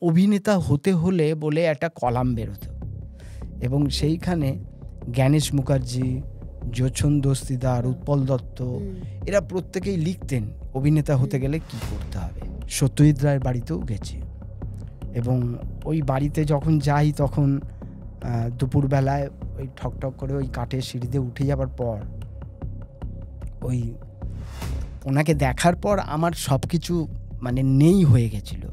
অভিনেতা হতে হলে বলে একটা কলাম বেরোতো, এবং সেইখানে জ্ঞানেশ মুখার্জি, যোছন দস্তিদার, উৎপল দত্ত এরা প্রত্যেকেই লিখতেন অভিনেতা হতে গেলে কি করতে হবে। সত্যজিৎ রায়ের বাড়িতেও গেছি, এবং ওই বাড়িতে যখন যাই তখন দুপুরবেলায় ওই ঠকঠক করে ওই কাঠের সিঁড়িতে উঠে যাবার পর ওই ওনাকে দেখার পর আমার সব কিছু মানে নেই হয়ে গেছিল।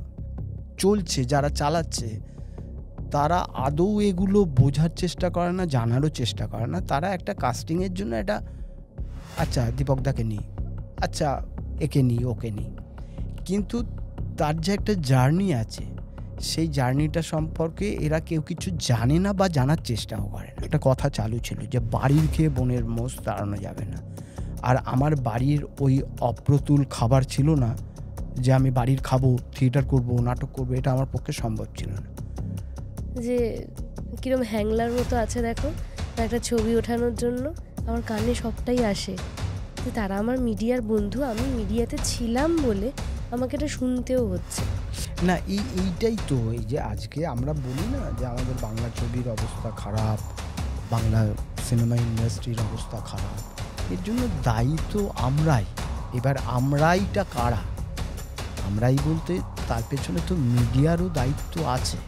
চলছে, যারা চালাচ্ছে তারা আদৌ এগুলো বোঝার চেষ্টা করে না, জানারও চেষ্টা করে না। তারা একটা কাস্টিংয়ের জন্য একটা, আচ্ছা দীপকদাকে নিই, আচ্ছা একে নিই, ওকে নিই, কিন্তু তার যে একটা জার্নি আছে সেই জার্নিটা সম্পর্কে এরা কেউ কিছু জানে না বা জানার চেষ্টাও করে না। একটা কথা চালু ছিল যে বাড়ির খেয়ে বোনের মোষ তাড়ানো যাবে না, আর আমার বাড়ির ওই অপ্রতুল খাবার ছিল না যে আমি বাড়ির খাবো, থিয়েটার করব, নাটক করবো, এটা আমার পক্ষে সম্ভব ছিল না। যে কিরম হ্যাংলার মতো আছে দেখো, একটা ছবি ওঠানোর জন্য আমার কানে সবটাই আসে যে তারা আমার মিডিয়ার বন্ধু, আমি মিডিয়াতে ছিলাম বলে আমাকে এটা শুনতেও হচ্ছে না। এইটাই তো, এই যে আজকে আমরা বলি না যে আমাদের বাংলা ছবির অবস্থা খারাপ, বাংলা সিনেমা ইন্ডাস্ট্রির অবস্থা খারাপ, এর জন্য দায়ী তো আমরাই। এবার আমরাইটা কারা? আমরাই বলতে তার পেছনে তো মিডিয়ারও দায়িত্ব আছে।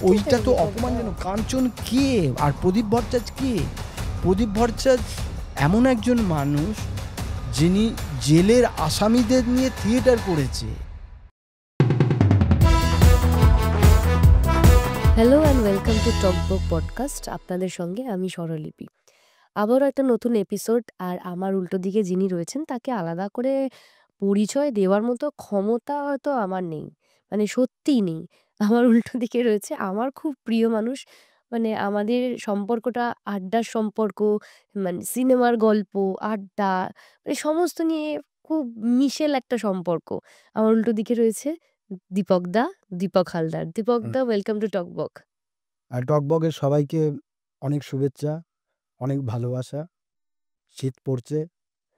ওইটা তো অপমানজনক। কাঞ্চন কে আর প্রদীপ ভট্টাচার্য কে? প্রদীপ ভট্টাচার্য এমন একজন মানুষ যিনি জেলের আসামিদের নিয়ে থিয়েটার করেছে। হ্যালো অ্যান্ড ওয়েলকাম টু টকবক পডকাস্ট। আপনাদের সঙ্গে আমি স্বরলিপি। আবারও একটা নতুন এপিসোড। আর আমার উল্টো দিকে যিনি রয়েছেন তাকে আলাদা করে পরিচয় দেওয়ার মতো ক্ষমতা হয়তো আমার নেই, মানে সত্যিই নেই। আমার উল্টো দিকে রয়েছে আমার খুব প্রিয় মানুষ, মানে আমাদের সম্পর্কটা আড্ডার সম্পর্ক, মানে সিনেমার গল্প, আড্ডা, মানে সমস্ত নিয়ে খুব মিশেল একটা সম্পর্ক। আমার উল্টো দিকে রয়েছে দীপক হালদার। দীপকদা, ওয়েলকাম টু টকবক। আর টকবকের সবাইকে অনেক শুভেচ্ছা, অনেক ভালোবাসা। শীত পড়ছে,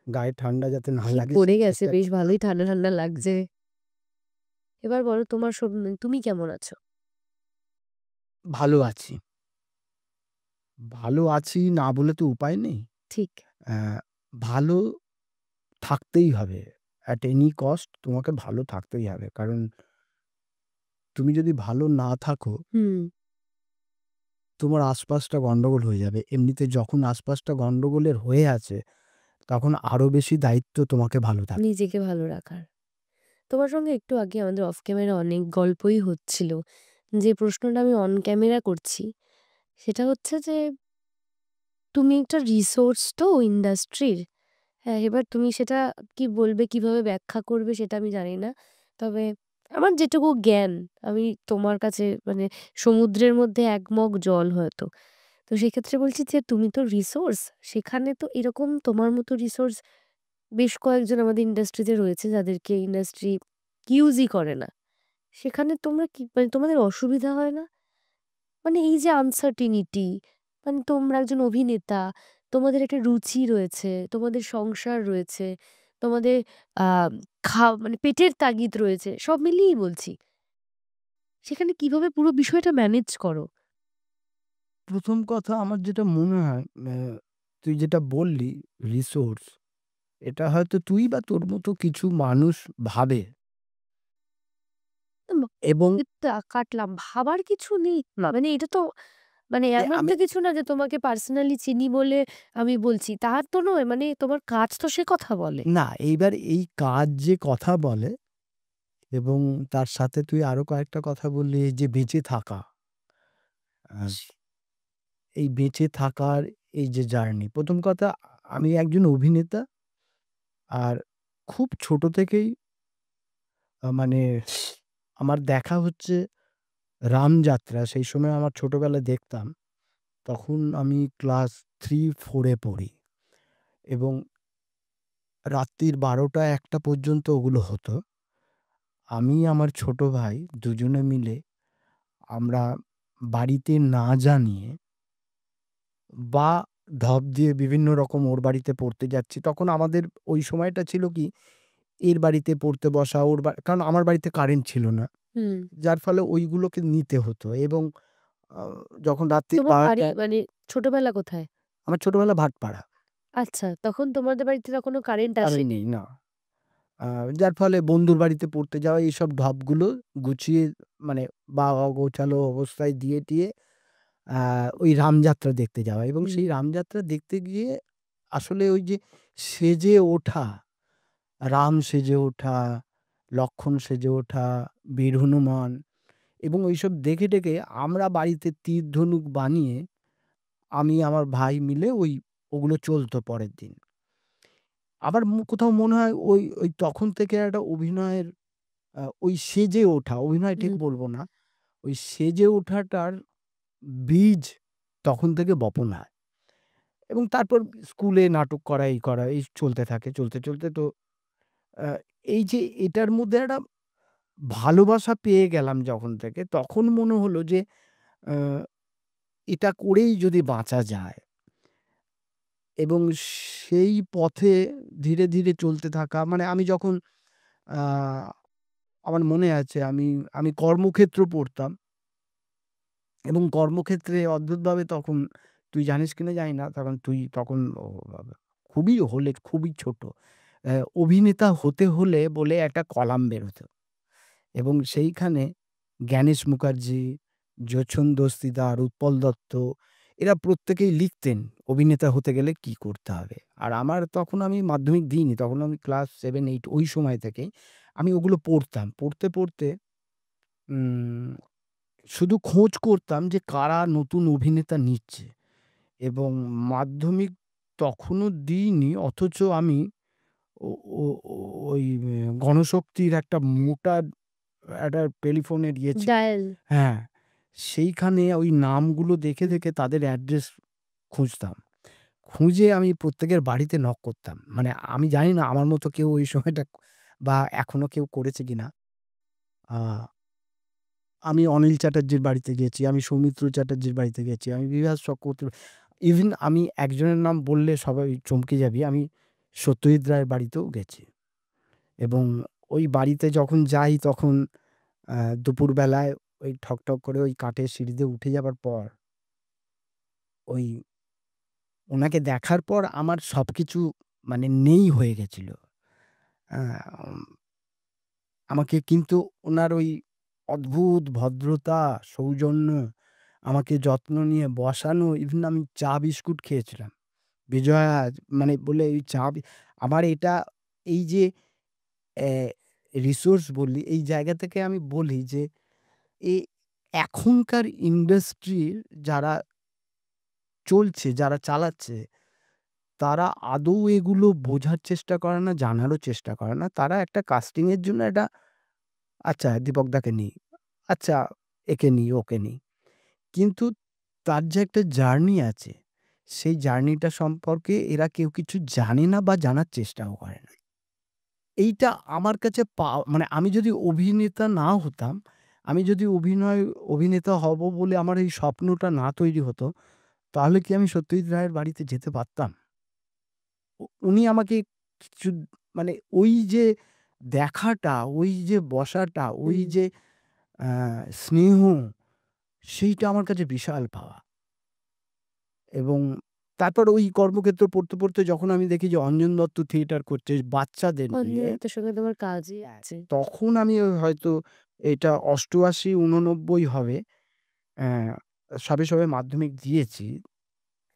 গায়ে ঠান্ডা যাতে না লাগে পড়ে গেছে, বেশ ভালোই ঠান্ডা ঠান্ডা লাগছে। এবার বলো তোমার তুমি কেমন আছো? ভালো আছি। ভালো আছি না বলে তো উপায় নেই। ঠিক। ভালো থাকতেই হবে, অ্যাট এনি কস্ট তোমাকে ভালো থাকতেই হবে। কারণ তুমি যদি ভালো না থাকো তোমার আশপাশটা গন্ডগোল হয়ে যাবে। এমনিতে যখন আশপাশটা গন্ডগোলের হয়ে আছে তখন আরো বেশি দায়িত্ব তোমাকে ভালো থাকতে, নিজেকে ভালো রাখার। তোমার সঙ্গে একটু আগে আমাদের অফ ক্যামেরা অনেক গল্পই হচ্ছিল। যে প্রশ্নটা আমি অন ক্যামেরা করছি সেটা হচ্ছে যে তুমি একটা রিসোর্স তো ইন্ডাস্ট্রির। হ্যাঁ, এবার তুমি সেটা কি বলবে, কিভাবে ব্যাখ্যা করবে সেটা আমি জানি না। তবে আমার যেটুকু জ্ঞান, আমি তোমার কাছে মানে সমুদ্রের মধ্যে এক মগ জল হয়তো। তো সেক্ষেত্রে বলছি যে তুমি তো রিসোর্স, সেখানে তো এরকম তোমার মতো রিসোর্স বেশ কয়েকজন আমাদের ইন্ডাস্ট্রিতে রয়েছে যাদেরকে ইন্ডাস্ট্রি ইউজই করে না। সেখানে তোমরা কি, মানে তোমাদের অসুবিধা হয় না? মানে এই যে আনসার্টিনিটি, মানে তোমরা একজন অভিনেতা, তোমাদের একটা রুচি রয়েছে, তোমাদের সংসার রয়েছে, তোমাদের আহ মানে পেটের তাগিদ রয়েছে, সব মিলিয়েই বলছি। সেখানে কিভাবে পুরো বিষয়টা ম্যানেজ করো? প্রথম কথা আমার যেটা মনে হয়, তুই যেটা বললি রিসোর্স, এটা হয়তো তুই বা তোর মতো কিছু মানুষ ভাবে, উম, এবং কাটলাম, ভাবার কিছু নেই। মানে এটা তো মানে এমন আমি তো কিছু না যে তোমাকে পার্সোনালি চিনি বলে আমি বলছি, তার তো নয়। মানে তোমার কাজ তো সে কথা বলে। না, এইবার এই কাজ যে কথা বলে, এবং তার সাথে তুই আরো কয়েকটা কথা বললি, এই যে বেঁচে থাকা, আহ, এই বেঁচে থাকার এই যে জার্নি। প্রথম কথা, আমি একজন অভিনেতা, আর খুব ছোট থেকেই মানে আমার দেখা হচ্ছে রামযাত্রা। সেই সময় আমার ছোটবেলায় দেখতাম, তখন আমি ক্লাস 3-4 পড়ি, এবং রাত্রির 12টা-1টা পর্যন্ত ওগুলো হতো। আমি আমার ছোট ভাই দুজনে মিলে আমরা বাড়িতে না জানিয়ে বা ঢপ দিয়ে বিভিন্ন রকম ওর বাড়িতে পড়তে যাচ্ছি। তখন আমাদের ওই সময়টা ছিল কি, এর বাড়িতে পড়তে বসা, কারণ আমার বাড়িতে কারেন্ট ছিল না। হুম। যার ফলে ওইগুলোকে নিতে হতো এবং যখন রাত্রি তোমার বাড়ি ১২টায় মানে ছোটবেলা কোথায়? আমার ছোটবেলা ভাটপাড়া। আচ্ছা, তখন তোমাদের বাড়িতে তখনো কারেন্ট কারেন্ট আসেনি? নেই, না। আ যার ফলে বন্ধুর বাড়িতে পড়তে যাওয়া এইসব ঢপগুলো গুছিয়ে মানে বা অগোছালো অবস্থায় দিয়ে-টিয়ে আ ওই রামযাত্রা দেখতে যাওয়া এবং হুম, সেই রামযাত্রা দেখতে গিয়ে আসলে ওই যে সেজে ওঠা, রাম সেজে ওঠা, লক্ষ্মণ সেজে ওঠা, বীর হনুমান এবং ওইসব দেখে আমরা বাড়িতে তীর ধনুক বানিয়ে আমি আমার ভাই মিলে ওগুলো চলতো পরের দিন। আবার কোথাও মনে হয় ওই তখন থেকে একটা অভিনয়ের ওই সেজে ওঠা, অভিনয় ঠিক হুম। বলব না। ওই সেজে ওঠাটার বীজ তখন থেকে বপন হয় এবং তারপর স্কুলে নাটক করা, এই করা, এই চলতে থাকে। চলতে তো আ এই যে এটার মধ্যে একটা ভালোবাসা পেয়ে গেলাম যখন থেকে, তখন মনে হলো যে আ এটা করেই যদি বাঁচা যায় এবং সেই পথে ধীরে চলতে থাকা মানে আমি যখন আ আমার মনে আছে আমি কর্মক্ষেত্র পড়তাম এবং কর্মক্ষেত্রে অদ্ভুতভাবে তখন তুই জানিস কিনা জানি না, কারণ তুই তখন বাবা খুবই ছোট। অভিনেতা হতে হলে বলে একটা কলাম বেরোতো এবং সেইখানে জ্ঞানেশ মুখার্জি, যোছন দস্তিদার, উৎপল দত্ত এরা প্রত্যেকেই লিখতেন অভিনেতা হতে গেলে কি করতে হবে। আর আমার তখন আমি মাধ্যমিক দিইনি। তখন আমি ক্লাস 7-8 ওই সময় থেকেই আমি ওগুলো পড়তাম। পড়তে উম শুধু খোঁজ করতাম যে কারা নতুন অভিনেতা নিচ্ছে এবং মাধ্যমিক তখনও দিইনি, অথচ আমি ও ও ও ওই গণশক্তির একটা মোটা একটা টেলিফোনের ইয়ে ছিল, ডায়াল। হ্যাঁ, সেইখানে ওই নামগুলো দেখে তাদের অ্যাড্রেস খুঁজতাম। খুঁজে আমি প্রত্যেকের বাড়িতে নক করতাম। মানে আমি জানি না আমার মতো কেউ ওই সময়টা বা এখনো কেউ করেছে কিনা। আ আমি অনিল চ্যাটার্জির বাড়িতে গেছি, আমি সৌমিত্র চ্যাটার্জির বাড়িতে গেছি, আমি বিভাস চক্রবর্তীর, ইভেন আমি একজনের নাম বললে সবাই চমকে যাবি। আমি সত্যজিৎ রায়ের বাড়িতেও গেছি এবং ওই বাড়িতে যখন যাই তখন দুপুরবেলায় ওই ঠকঠক করে ওই কাঠের সিঁড়ি দিয়ে উঠে যাবার পর ওই উনাকে দেখার পর আমার সবকিছু মানে নেই হয়ে গেছিল। আ উম আমাকে কিন্তু উনার ওই অদ্ভুত ভদ্রতা, সৌজন্য, আমাকে যত্ন নিয়ে বসানো, ইভেন আমি চা বিস্কুট খেয়েছিলাম। বিজয়া মানে বলে এই চা আমার এটা এই যে অ্যা রিসোর্স বললি, এই জায়গা থেকে আমি বলি যে এ এখনকার ইন্ডাস্ট্রির যারা চলছে, যারা চালাচ্ছে, তারা আদৌ এগুলো বোঝার চেষ্টা করে না, জানারও চেষ্টা করে না। তারা একটা কাস্টিং এর জন্য একটা আচ্ছা দীপকদাকে নিই, আচ্ছা একে নিই, ওকে নিই। কিন্তু তার যে একটা জার্নি আছে, সেই জার্নিটা সম্পর্কে এরা কেউ কিছু জানে না বা জানার চেষ্টাও করে না। এইটা আমার কাছে মানে আমি যদি অভিনেতা না হতাম, আমি যদি অভিনেতা হব বলে আমার এই স্বপ্নটা না তৈরি হতো, তাহলে কি আমি সত্যজিৎ রায়ের বাড়িতে যেতে পারতাম? উনি আমাকে কিছু মানে ওই যে দেখাটা, ওই যে বসাটা, ওই হুম। যে আ স্নেহ, সেইটা আমার কাছে বিশাল পাওয়া। এবং তারপর ওই কর্মক্ষেত্র পড়তে যখন আমি দেখি যে অঞ্জন দত্ত থিয়েটার করছে বাচ্চাদের অঞ্জন নিয়ে, দত্তের সঙ্গে তোমার কাজই হ্যাঁ, আছে। তখন আমি হয়তো এটা ৮৮-৮৯ হবে। অ্যা সবে মাধ্যমিক দিয়েছি।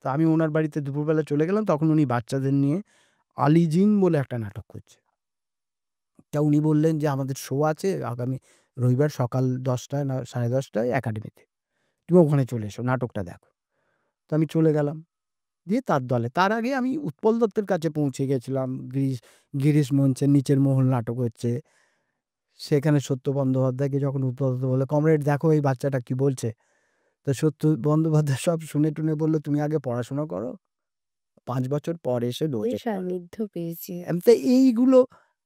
তো আমি উনার বাড়িতে দুপুরবেলা চলে গেলাম। তখন উনি বাচ্চাদের নিয়ে 'আলী জিন' বলে একটা নাটক করছে। তা উনি বললেন যে, "আমাদের শো আছে আগামী রবিবার সকাল ১০ঃ০০ না ১০:৩০ একাডেমিতে। তুমি ওখানে চলে এসো, নাটকটা দেখো।" তো আমি চলে গেলাম। দিয়ে তার দলে। তার আগে আমি উৎপল দত্তের কাছে পৌঁছে গেছিলাম। গিরিশ মঞ্চের নিচের মহল নাটক হচ্ছে। সেখানে সত্য বন্দ্যোপাধ্যায়কে যখন উৎপল দত্ত বলল, "কমরেড দেখো এই বাচ্চাটা কি বলছে?" তো সত্য বন্দ্যোপাধ্যায় সব শুনে-টুনে বলল, "তুমি আগে পড়াশোনা করো। ৫ বছর পর এসে বেশ রোজে করো।" সান্নিধ্য পেয়েছি। তো এইগুলো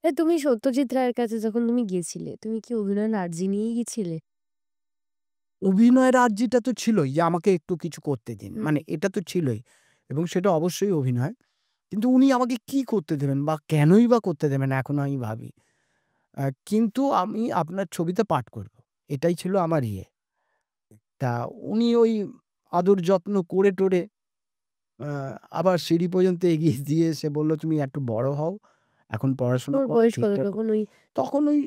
তুমি সত্যজিৎ রায়ের কাছে যখন তুমি গিয়েছিলে, তুমি কি অভিনয়ের আর্জি নিয়েই গেছিলে? অভিনয়ের আর্জিটা তো ছিলই যে আমাকে একটু কিছু করতে দিন। হুম। মানে এটা তো ছিলই এবং সেটা অবশ্যই অভিনয়। কিন্তু উনি আমাকে কি করতে দেবেন বা কেনই বা করতে দেবেন এখন আমি ভাবি। কিন্তু আমি আপনার ছবিতে পাঠ করব। এটাই ছিল আমার ইয়ে। তা উনি ওই আদর যত্ন করে টোরে আবার সিঁড়ি পর্যন্ত এগিয়ে দিয়ে এসে বলল, "তুমি একটু বড় হও। এখন পড়াশোনা তোমার করো বয়স কত ঠিকঠাক।" তখন? ওই তখন ওই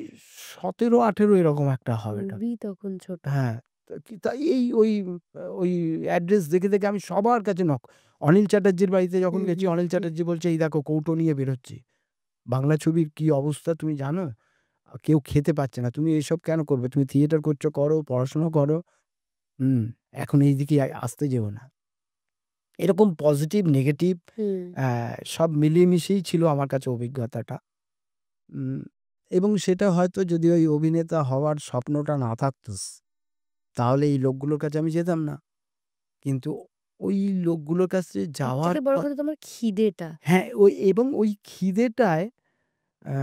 ১৭-১৮ এরকম একটা হবে তখন। খুবই তখন ছোট। হ্যাঁ, তাই ওই অ্যাড্রেস দেখে, দেখে আমি সবার কাছে অনিল চ্যাটার্জির বাড়িতে যখন হুম, গেছি, হুম, অনিল হুম। চ্যাটার্জি বলছে, "এই দেখো কৌটো নিয়ে বেরোচ্ছি। বাংলা ছবির কি অবস্থা তুমি জানো? কেউ খেতে পাচ্ছে না। তুমি এসব কেন করবে? তুমি থিয়েটার করছো, করো, পড়াশোনা করো। হুম, এখন এইদিকে আসতে যেও না।" এরকম পজিটিভ, নেগেটিভ হুম। সব মিলিয়ে মিশিয়েই ছিল আমার কাছে অভিজ্ঞতাটা। উম এবং সেটা হয়তো যদি ওই অভিনেতা হওয়ার স্বপ্নটা না থাকতো, তাহলে এই লোকগুলোর কাছে আমি যেতাম না। কিন্তু ওই লোকগুলোর কাছে যাওয়ার সবথেকে বড় পর কথা তোমার খিদেটা। হ্যাঁ, এবং ওই খিদেটায় আ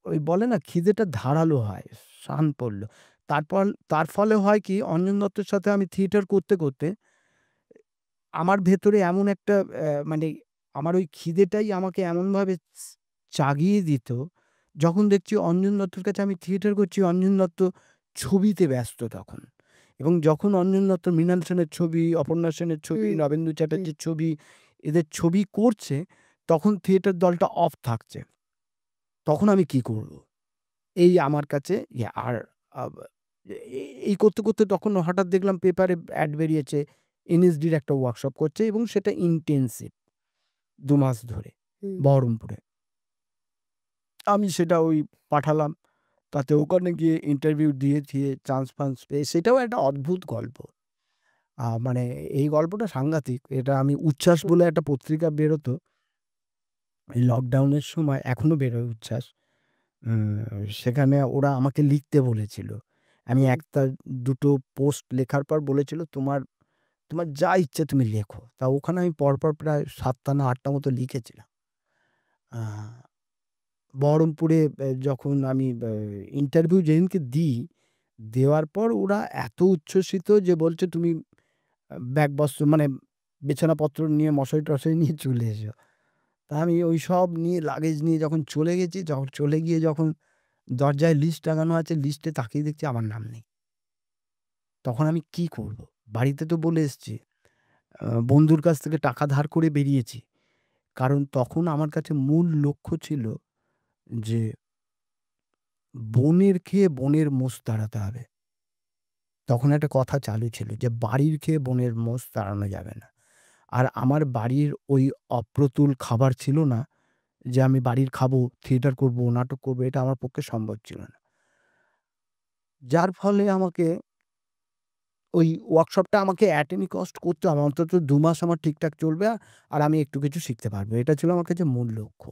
ওই বলে না খিদেটা ধারালো হয়, শান পড়ল। তারপর তার ফলে হয় কি, অঞ্জন দত্তের সাথে আমি থিয়েটার করতে, করতে আমার ভেতরে এমন একটা মানে আমার ওই খিদেটাই আমাকে এমনভাবে চাগিয়ে দিত, যখন দেখছি অঞ্জন দত্তের কাছে আমি থিয়েটার করছি, অঞ্জন দত্ত ছবিতে ব্যস্ত তখন। এবং যখন অঞ্জন দত্ত মৃণাল সেনের ছবি, অপর্ণা সেনের ছবি, হুম, নবেন্দু হুম। চ্যাটার্জির ছবি, এদের ছবি করছে, তখন থিয়েটার দলটা অফ থাকছে। তখন আমি কি করব? এই আমার কাছে আর আব এই করতে, করতে তখন হঠাৎ দেখলাম পেপারে অ্যাড বেরিয়েছে, এনএসডির একটা ওয়ার্কশপ করছে এবং সেটা ইনটেনসিভ ২ মাস ধরে হুম, বহরমপুরে। আমি সেটা পাঠালাম। তাতে ওখানে গিয়ে ইন্টারভিউ দিয়ে চান্স-ফান্স পেয়ে সেটাও একটা অদ্ভুত গল্প। মানে এই গল্পটা সাংঘাতিক। এটা আমি উচ্ছ্বাস হুম, বলে একটা পত্রিকা বেরোতো। এই লকডাউনের সময় এখনো বেরোয় উচ্ছ্বাস। উম সেখানে ওরা আমাকে লিখতে বলেছিল। আমি হুম। ১ টা ২ টো পোস্ট লেখার পর বলেছিল, "তোমার তোমার যা ইচ্ছে তুমি লেখো।" তা ওখানে আমি পরপর প্রায় ৭ টা না ৮ টা মতো লিখেছিলাম। আ বহরমপুরে যখন আমি ইন্টারভিউ যেদিনকে দিই, দেওয়ার পর ওরা এত উচ্ছ্বসিত যে বলছে, "তুমি ব্যাগ-বস্ত্র মানে বিছানাপত্র নিয়ে মশারি-টশারি নিয়ে চলে এসো।" তা আমি ওইসব নিয়ে লাগেজ নিয়ে যখন চলে গেছি, যখন চলে গিয়ে যখন দরজায় লিস্ট টাঙানো আছে, লিস্টে তাকিয়ে দেখছি আমার নাম নেই। তখন আমি কি করব? বাড়িতে তো বলে এসছি। বন্ধুর কাছ থেকে টাকা ধার করে বেরিয়েছি। কারণ তখন আমার কাছে মূল লক্ষ্য ছিল যে বনের খেয়ে বনের মোষ তাড়াতে হবে। তখন একটা কথা চালু ছিল যে বাড়ির খেয়ে বনের মোষ তাড়ানো যাবে না। আর আমার বাড়ির ওই অপ্রতুল খাবার ছিল না যে আমি বাড়ির খাবো, থিয়েটার করব, নাটক করব, এটা আমার পক্ষে সম্ভব ছিল না। যার ফলে আমাকে ওই ওয়ার্কশপটা আমাকে at any cost করতে হবে। অন্তত ২ মাস আমার ঠিকঠাক চলবে আর আমি একটু কিছু শিখতে পারবো। এটা ছিল আমার কাছে মূল লক্ষ্য।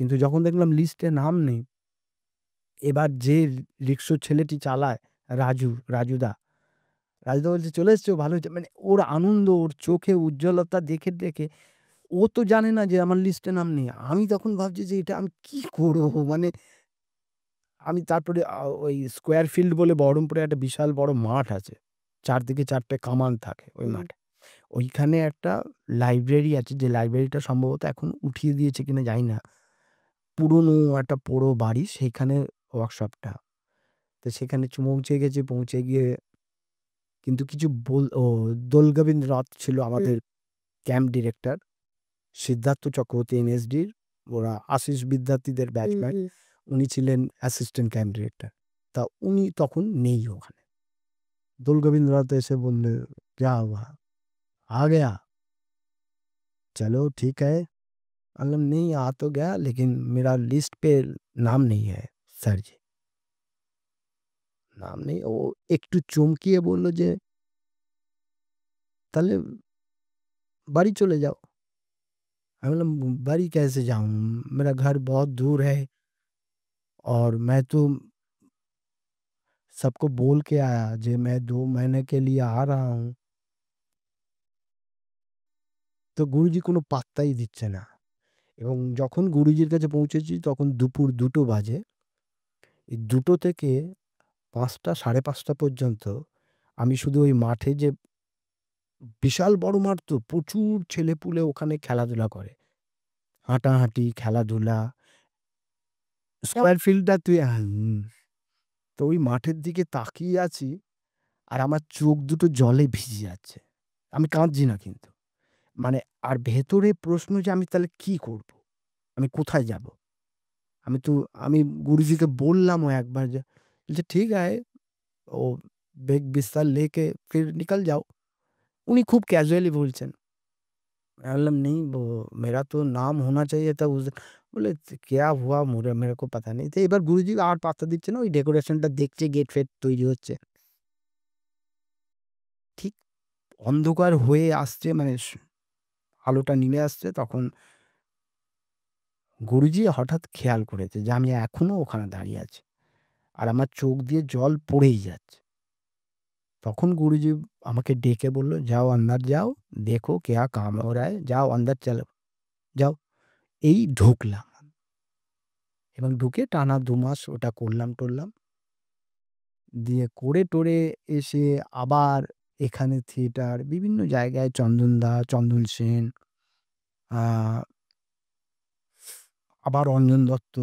কিন্তু যখন দেখলাম লিস্টে নাম নেই, এবার যে রিক্সোর ছেলেটি চালায় রাজুদা, রাজুদা বলছে, "চলে এসছো? ভালো হয়েছে।" মানে ওর আনন্দ, ওর চোখে উজ্জ্বলতা দেখে, দেখে ও তো জানে না যে আমার লিস্টে নাম নেই। আমি তখন ভাবছি যে এটা আমি কি করব? মানে আমি তারপরে ওই স্কয়ার ফিল্ড বলে বহরমপুরে একটা বিশাল বড় মাঠ আছে। চারদিকে ৪ টে কামান থাকে ওই হুম। মাঠে। ওইখানে একটা লাইব্রেরি আছে, যে লাইব্রেরিটা সম্ভবত এখন উঠিয়ে দিয়েছে কিনা জানি না। পুরনো একটা পোড়ো বাড়ি, সেইখানে ওয়ার্কশপটা। তো সেখানে পৌঁছে গেছি, পৌঁছে গিয়ে কিন্তু কিছু দোল গোবিন্দ রথ ছিল হুম, আমাদের ক্যাম্প ডিরেক্টর। সিদ্ধার্থ চক্রবর্তী এনএসডির, ওরা আশিস বিদ্যার্থীদের হুম, ব্যাচমেট। হুম। উনি ছিলেন অ্যাসিস্ট্যান্ট ক্যাম্প ডিরেক্টর। তা উনি তখন নেই ওখানে। দোল গোবিন্দ রথ এসে বললে, "क्या हुआ? आ गया? चलो ठीक है।" আমি বললাম, "नहीं आ तो गया लेकिन मेरा लिस्ट पे नाम नहीं है सर जी। नाम नहीं।" ও একটু চমকিয়ে বলল যে, "তাহলে বাড়ি চলে যাও।" আমি বললাম, "बाड़ी कैसे जाऊँ? मेरा घर बहुत दूर है और मैं तो सबको बोल के आया जे मैं 2 महीने के लिए आ रहा हूँ।" তো গুরুজি কোনো পাত্তাই দিচ্ছে না। এবং যখন গুরুজির কাছে পৌঁছেছি তখন দুপুর ২টো বাজে। এই ২টো থেকে ৫টা ৫:৩০ পর্যন্ত আমি শুধু ওই মাঠে, যে বিশাল বড় মাঠ, তো প্রচুর ছেলেপুলে ওখানে খেলাধুলা করে। হাঁটাহাঁটি, খেলাধুলা। তখ স্কয়ার ফিল্ডটা তুই হুম। তো ওই মাঠের দিকে তাকিয়ে আছি, আর আমার চোখ দুটো জলে ভিজে যাচ্ছে। আমি কাঁদছি না কিন্তু। মানে আর ভেতরে প্রশ্ন যে আমি তাহলে কি করব? আমি কোথায় যাব? আমি তো আমি গুরুজিকে বললামও একবার যে, বলছে, "ঠিক है, ও বেগ বিস্তার लेके फिर निकल जाओ।" উনি খুব ক্যাজুয়ালি বলছেন। मैं बोला, "नहीं, वो मेरा तो नाम होना चाहिए था उस दिन।" बोले, "क्या हुआ मुझे मेरे को पता नहीं।" তো এবার গুরুজি আর পাত্তা দিচ্ছে না। ওই ডেকোরেশনটা দেখছে, গেট ফেট তৈরি হচ্ছে। ঠিক অন্ধকার হয়ে আসছে, মানে আলোটা নিভে আসছে, তখন গুরুজি হঠাৎ খেয়াল করেছে যে আমি এখনো ওখানে দাঁড়িয়ে আছি। আর আমার চোখ দিয়ে জল পড়েই যাচ্ছে। তখন গুরুজি আমাকে ডেকে বলল, "যাও अंदर जाओ, देखो क्या काम हो रहा है, যাও अंदर चलो, যাও।" এই ঢুকলাম এবং ঢুকে টানা ২ মাস ওটা করলাম-টরলাম। দিয়ে করে-টরে এসে আবার এখানে থিয়েটার, বিভিন্ন জায়গায় চন্দনদা, চন্দন সেন, আ আবার অঞ্জন দত্ত,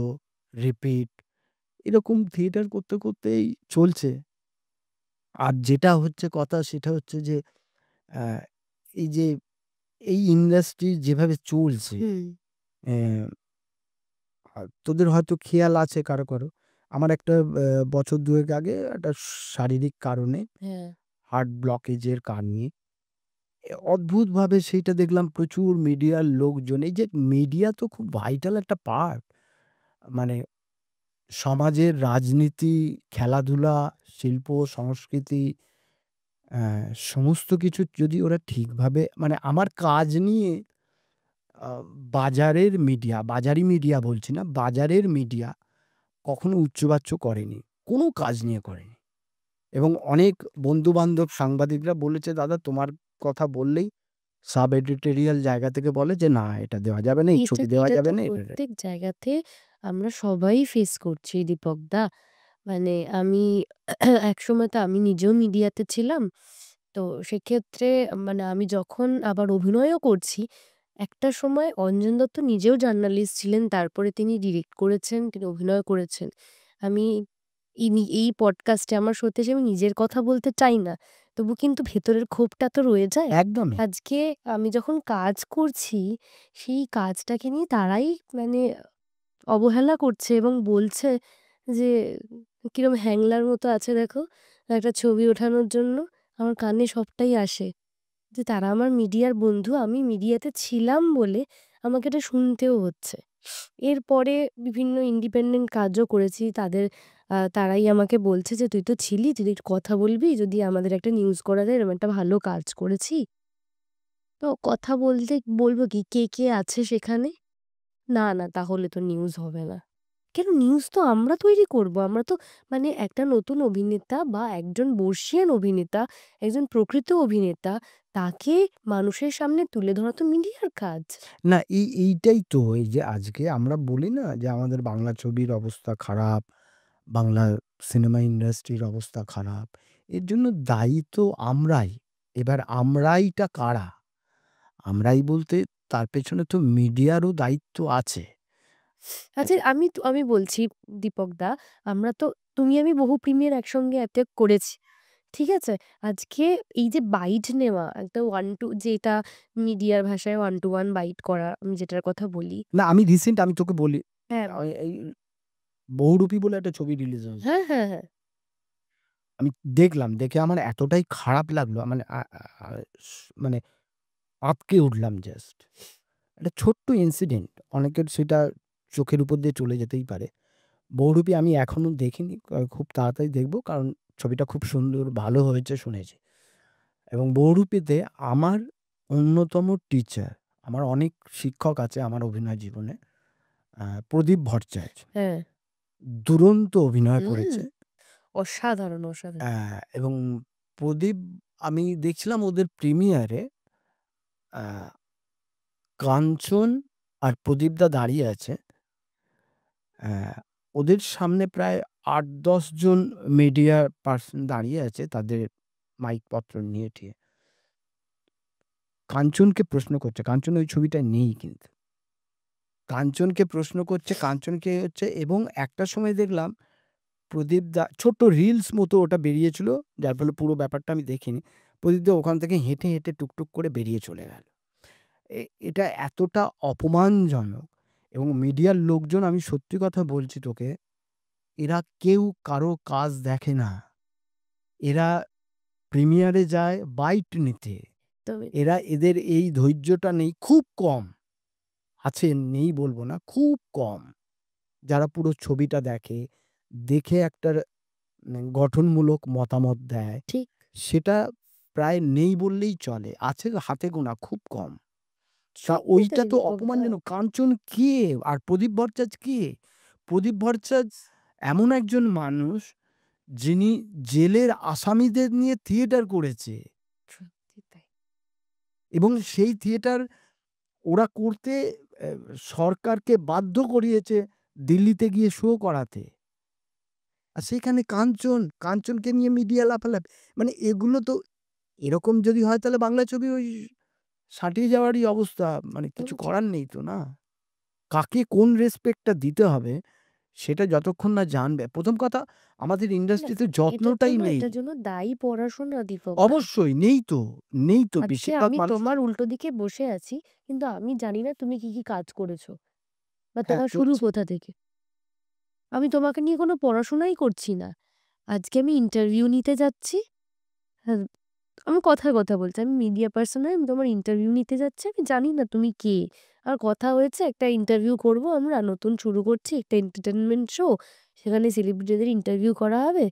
রিপিট, এরকম থিয়েটার করতেই চলছে। আর যেটা হচ্ছে কথা, সেটা হচ্ছে যে আ এই যে এই ইন্ডাস্ট্রি যেভাবে চলছে, হুম। অ্যা তোদের হয়তো খেয়াল আছে কারো। আমার একটা বছর ২ এক আগে একটা শারীরিক কারণে হ্যাঁ। হার্ট ব্লকেজের কারণে অদ্ভুতভাবে সেইটা দেখলাম প্রচুর মিডিয়ার লোকজন। এই যে মিডিয়া তো খুব ভাইটাল একটা পার্ট। মানে সমাজের রাজনীতি, খেলাধুলা, শিল্প, সংস্কৃতি, অ্যা সমস্ত কিছু যদি ওরা ঠিকভাবে, মানে আমার কাজ নিয়ে আ বাজারের মিডিয়া, বাজারি মিডিয়া বলছি না, বাজারের মিডিয়া কখনো উচ্চবাচ্য করেনি। কোনো কাজ নিয়ে করেনি। এবং অনেক বন্ধু-বান্ধব, সাংবাদিকরা বলেছে, "দাদা, তোমার কথা বললেই সাব এডিটোরিয়াল জায়গা থেকে বলে যে, 'না, এটা দেওয়া যাবে না, এই এটা ছবি দেওয়া এটা যাবে তো না।' প্রত্যেক জায়গাতে আমরা সবাই ফেস করছি দীপকদা। মানে আমি একসময় তো আমি নিজেও মিডিয়াতে ছিলাম। তো সেক্ষেত্রে মানে আমি যখন আবার অভিনয়ও করছি, একটা সময় অঞ্জন দত্ত নিজেও জার্নালিস্ট ছিলেন। তারপরে তিনি ডিরেক্ট করেছেন, তিনি অভিনয় করেছেন। আমি এই পডকাস্টে আমার সত্যি যে আমি নিজের কথা বলতে চাই না। তবু কিন্তু ভেতরের ক্ষোভটা তো রয়ে যায়। একদমই। আজকে আমি যখন কাজ করছি, সেই কাজটাকে নিয়ে তারাই মানে অবহেলা করছে এবং বলছে যে, কিরম হ্যাংলার মতো আছে দেখো, একটা ছবি ওঠানোর জন্য। আমার কানে সবটাই আসে। যে তারা আমার মিডিয়ার বন্ধু, আমি মিডিয়াতে ছিলাম বলে আমাকে এটা শুনতেও হচ্ছে। এরপরে বিভিন্ন ইন্ডিপেন্ডেন্ট কাজও করেছি। তারাই আমাকে বলছে যে, "তুই তো ছিলি, তুই একটু কথা বলবি? যদি আমাদের একটা নিউজ করা যায়, এরকম একটা ভালো কাজ করেছি।" তো কথা বলতে বলব কি, কে আছে সেখানে? না, না, তাহলে তো নিউজ হবে না। কেন নিউজ তো আমরা তৈরি করব। আমরা তো মানে একটা নতুন অভিনেতা বা একজন বর্ষীয়ান অভিনেতা, একজন প্রকৃত অভিনেতা, তাকে মানুষের সামনে তুলে ধরা তো মিডিয়ার কাজ। না, এইটাই তো, এই যে আজকে আমরা বলি না যে আমাদের বাংলা ছবির অবস্থা খারাপ, বাংলা সিনেমা ইন্ডাস্ট্রির অবস্থা খারাপ। এর জন্য দায়ী তো আমরাই। এবার আমরাইটা কারা? আমরাই বলতে তার পেছনে তো মিডিয়ারও দায়িত্ব আছে। আচ্ছা আমি বলছি দীপকদা, আমরা তো তুমি আমি বহু প্রিমিয়ার একসঙ্গে করেছি। ঠিক আছে? আজকে এই যে বাইট নেওয়া একটা 1 টু যেটা মিডিয়ার ভাষায় 1 to 1 বাইট করা আমি যেটার কথা বলি। না, আমি রিসেন্ট, আমি তোকে বলি, হ্যাঁ, এই 'বহুরূপী' বলে একটা ছবি রিলিজ হয়েছে। হ্যাঁ, হ্যাঁ, হ্যাঁ। আমি দেখলাম। দেখে আমার এতটাই খারাপ লাগলো, মানে আ আ আ স মানে আঁতকে উঠলাম জাস্ট। একটা ছোট্ট ইনসিডেন্ট, অনেকের সেটা চোখের উপর দিয়ে চলে যেতেই পারে। 'বহুরূপী' আমি এখনো দেখিনি। খুব তাড়াতাড়ি দেখব। কারণ ছবিটা খুব সুন্দর, ভালো হয়েছে শুনেছি। এবং 'বহুরূপীতে' আমার অন্যতম টিচার, আমার অনেক শিক্ষক আছে আমার অভিনয় জীবনে। প্রদীপ ভট্টাচার্য হ্যাঁ। দুরন্ত অভিনয় হুম, করেছে। অসাধারণ, অসাধারণ। এবং প্রদীপ, আমি দেখছিলাম ওদের প্রিমিয়ারে আ কাঞ্চন আর প্রদীপদা দাঁড়িয়ে আছে। অ্যা ওদের সামনে প্রায় ৮-১০ জন মিডিয়া পারসন দাঁড়িয়ে আছে তাদের মাইকপত্র নিয়ে টিয়ে। কাঞ্চনকে প্রশ্ন করছে। কাঞ্চন ওই ছবিটায় নেই কিন্তু। কাঞ্চনকে প্রশ্ন করছে, কাঞ্চনকে হচ্ছে, এবং একটা সময় দেখলাম প্রদীপ দা ছোট্ট রিলস মতো ওটা বেরিয়েছিল, যার ফলে পুরো ব্যাপারটা আমি দেখিনি। প্রদীপ দা ওখান থেকে হেঁটে হেঁটে টুকটুক করে বেরিয়ে চলে গেল। এটা এতটা অপমানজনক, এবং মিডিয়ার লোকজন, আমি সত্যি কথা বলছি তোকে, এরা কেউ কারো কাজ দেখে না। এরা প্রিমিয়ারে যায় বাইট নিতে, তবে এদের এই ধৈর্যটা নেই, খুব কম আছে, নেই বলবো না, খুব কম যারা পুরো ছবিটা দেখে একটা গঠনমূলক মতামত দেয়। ঠিক সেটা প্রায় নেই বললেই চলে, আছে হাতে গোনা, খুব কম। তা সত্যি ওইটা তাই তো দীপক দা। অপমানজনক। কাঞ্চন কে আর প্রদীপ ভট্টাচার্য কে? প্রদীপ ভট্টাচার্য এমন একজন মানুষ যিনি জেলের আসামিদের নিয়ে থিয়েটার করেছে, সত্যি তাই। এবং সেই থিয়েটার ওরা করতে সরকারকে বাধ্য করিয়েছে দিল্লিতে গিয়ে শো করাতে। আর সেখানে কাঞ্চনকে নিয়ে মিডিয়া লাফালাফি, মানে এগুলো তো, এরকম যদি হয় তাহলে বাংলা ছবি ওই সাঁটিয়ে যাওয়ারই অবস্থা, মানে কিছু একদম ঠিক। করার নেই তো, না? কাকে কোন রেসপেক্টটা দিতে হবে সেটা যতক্ষণ না জানবে, প্রথম কথা আমাদের না, ইন্ডাস্ট্রিতে যত্নটাই নেই। এটার জন্য দায়ী পড়াশোনা দীপক দা। অবশ্যই নেই তো আজকে বেশিরভাগ আমি মানুষ। তোমার উল্টো দিকে বসে আছি, কিন্তু আমি জানি না তুমি কি কাজ করেছো বা হ্যাঁ, তোমার শুরু চলছে। কোথা থেকে। আমি তোমাকে নিয়ে কোনো পড়াশোনাই করছি না। আজকে আমি ইন্টারভিউ নিতে যাচ্ছি। হ্যাঁ, আমি কথায় কথা বলছি। আমি মিডিয়া পার্সন হয়ে আমি তোমার ইন্টারভিউ নিতে যাচ্ছি। আমি জানি না তুমি কে। আর কথা হয়েছে একটা ইন্টারভিউ করব আমরা, নতুন শুরু করছি একটা এন্টারটেইনমেন্ট শো। সেখানে সেলিব্রিটিদের ইন্টারভিউ করা হবে।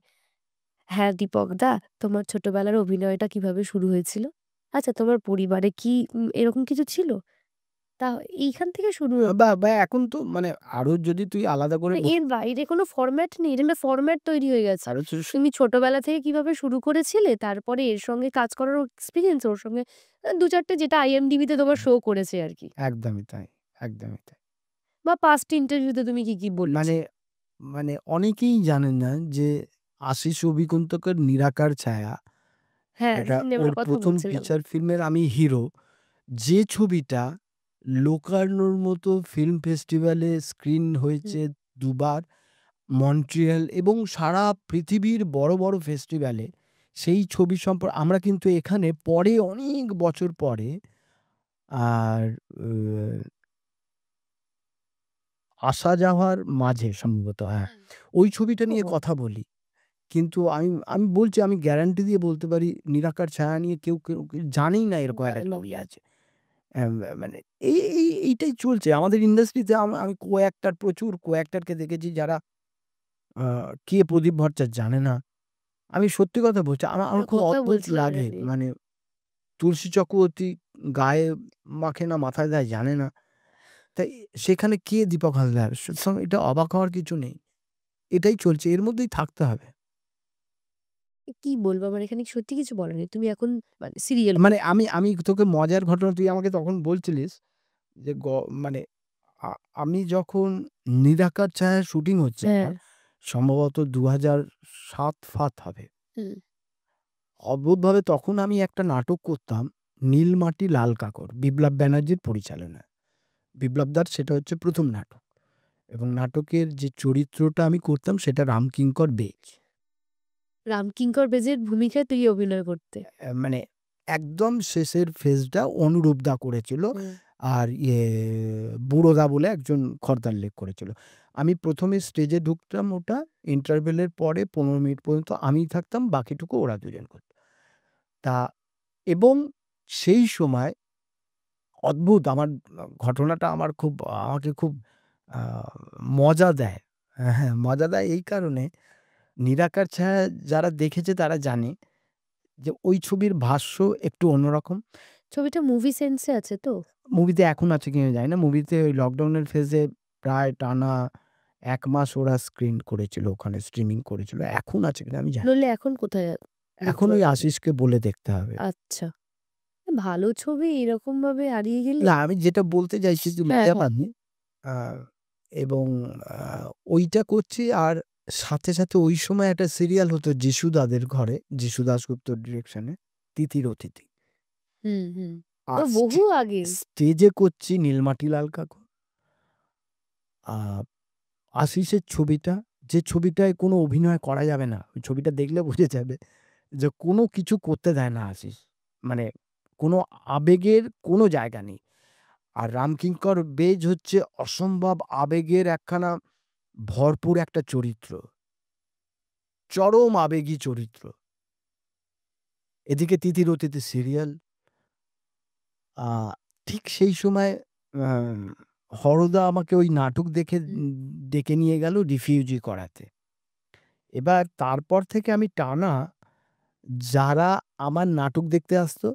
হ্যাঁ, দীপক দা, তোমার ছোটবেলার অভিনয়টা কিভাবে শুরু হয়েছিল? আচ্ছা, তোমার পরিবারে কি এরকম কিছু ছিল? তা এইখান থেকে শুরু বা বা এখন তো মানে আরো যদি তুই আলাদা করে এর বাইরে কোনো ফরম্যাট নেই। এটা একটা ফরম্যাট তৈরি হয়ে গেছে। আরো তুমি ছোটবেলা থেকে কিভাবে শুরু করেছিলে, তারপরে এর সঙ্গে কাজ করার এক্সপেরিয়েন্স, ওর সঙ্গে ২-৪ টে যেটা IMDb তে তোমার শো করেছে আরকি। একদমই তাই, একদমই তাই। বা পাস্ট ইন্টারভিউতে তুমি কি বলেছো। মানে মানে অনেকেই জানেন না যে আশিস অভিকন্তকের নিরাকার ছায়া, হ্যাঁ, এটা ওর সিনেমার কথা প্রথম বলছিলাম। ফিচার ফিল্মের আমি হিরো, যে ছবিটা লোকার্নোর মতো ফিল্ম ফেস্টিভ্যালে স্ক্রিন হুম। হয়েছে ২ বার, মন্ট্রিয়াল এবং সারা পৃথিবীর বড় বড় ফেস্টিভ্যালে। সেই ছবি আমরা কিন্তু এখানে পরে, অনেক বছর পরে, আর আসা যাওয়ার মাঝে সম্ভবত, হ্যাঁ, ওই ছবিটা নিয়ে ও কথা বলি। কিন্তু আমি আমি বলছি, আমি গ্যারান্টি দিয়ে বলতে পারি নিরাকার ছায়া নিয়ে কেউ জানেই না এরকম একটা জানে না। ছবি আছে। মানে এইটাই চলছে আমাদের ইন্ডাস্ট্রিতে। আমি প্রচুর কো-অ্যাক্টরকে দেখেছি যারা আ কে প্রদীপ ভট্টাচার্য জানে না। আমি সত্যি কথা বলছি, আমার ওটার খুব কথা অদ্ভুত বলছিলাম এটা লাগে। নিয়ে। মানে তুলসী চক্রবর্তী গায়ে মাখে না মাথায় দেয় জানে না। তাই সেখানে কে দীপক হালদার? সুতরাং এটা অবাক হওয়ার কিছু নেই। এটাই চলছে, এর মধ্যেই থাকতে হবে। কি বলবো, আমার এখানে সত্যি কিছু বলার নেই। তুমি এখন মানে সিরিয়াল মানে আমি আমি তোকে মজার ঘটনা, তুই আমাকে তখন বলছিলিস যে মানে আ আমি যখন নিরাকার ছায়া শুটিং হচ্ছে হ্যাঁ। আমার, সম্ভবত ২০০৭-ফাত হবে। হুম। অদ্ভুতভাবে তখন আমি একটা নাটক করতাম, 'নীলমাটি লাল কাঁকড়', বিপ্লব ব্যানার্জির পরিচালনায়। বিপ্লব দার সেটা হচ্ছে ১ম নাটক, এবং নাটকের যে চরিত্রটা আমি করতাম সেটা রামকিঙ্কর বেজ। রামকিঙ্কর বেজের ভূমিকায় তুই অভিনয় করতে। মানে একদম শেষের ফেজটা অনুরূপ দা করেছিল, হুম। আর বুড়োদা বলে একজন খর্দার লেগ করেছিল। আমি ১ম এ স্টেজে ঢুকতাম, ওটা ইন্টারভেলের পরে ১৫ মিনিট পর্যন্ত আমিই থাকতাম, বাকিটুকু ওরা দুজন করত। তা এবং সেই সময় অদ্ভুত আমার ঘটনাটা আমাকে খুব আ মজা দেয়। হ্যাঁ, মজা দেয় এই কারণে, নিরাকার ছায়া যারা দেখেছে তারা জানে যে ওই ছবির ভাষ্য একটু অন্যরকম। ছবিটা মুভি সেন্স এ আছে তো? মুভিতে এখন আছে কিনা জানি না। মুভিতে ওই লকডাউনের ফেজে প্রায় টানা ১ মাস ওরা স্ক্রিন করেছিল, ওখানে স্ট্রিমিং করেছিল। এখন আছে কিনা আমি জানি নইলে না। এখন কোথায় এখন দেখবো ওই আমি? আশিসকে বলে দেখতে হবে। আচ্ছা। ভালো ছবি এরকমভাবে হারিয়ে গেলে। না, আমি যেটা বলতে চাইছি তুই হ্যাঁ, মজা হ্যাঁ। পাবি। আ এবং আ ওইটা করছি, আর সাথে ওই সময় একটা সিরিয়াল হতো যিশু দাদের ঘরে, যিশু দাশগুপ্তর ডিরেকশনে, 'তিথির অতিথি'। হুম, হুম। ও আর বহু আগে। স্টেজে করছি 'নীলমাটি লাল কাঁকড়'। আ আশিসের ছবিটা যে ছবিটায় কোনো অভিনয় করা যাবে না, ওই ছবিটা দেখলে বোঝা যাবে যে কোনো কিছু করতে দেয় না আশিস। মানে কোনো আবেগের কোনো জায়গা নেই। আর রামকিঙ্কর বেজ হচ্ছে অসম্ভব আবেগের একখানা ভরপুর একটা চরিত্র। চরম আবেগী চরিত্র। এদিকে তিথির অতিথি সিরিয়াল। আ ঠিক সেই সময় আম হরদা আমাকে ওই নাটক দেখে ডেকে নিয়ে গেল রিফিউজি করাতে। এবার তারপর থেকে আমি টানা যারা আমার নাটক দেখতে আসতো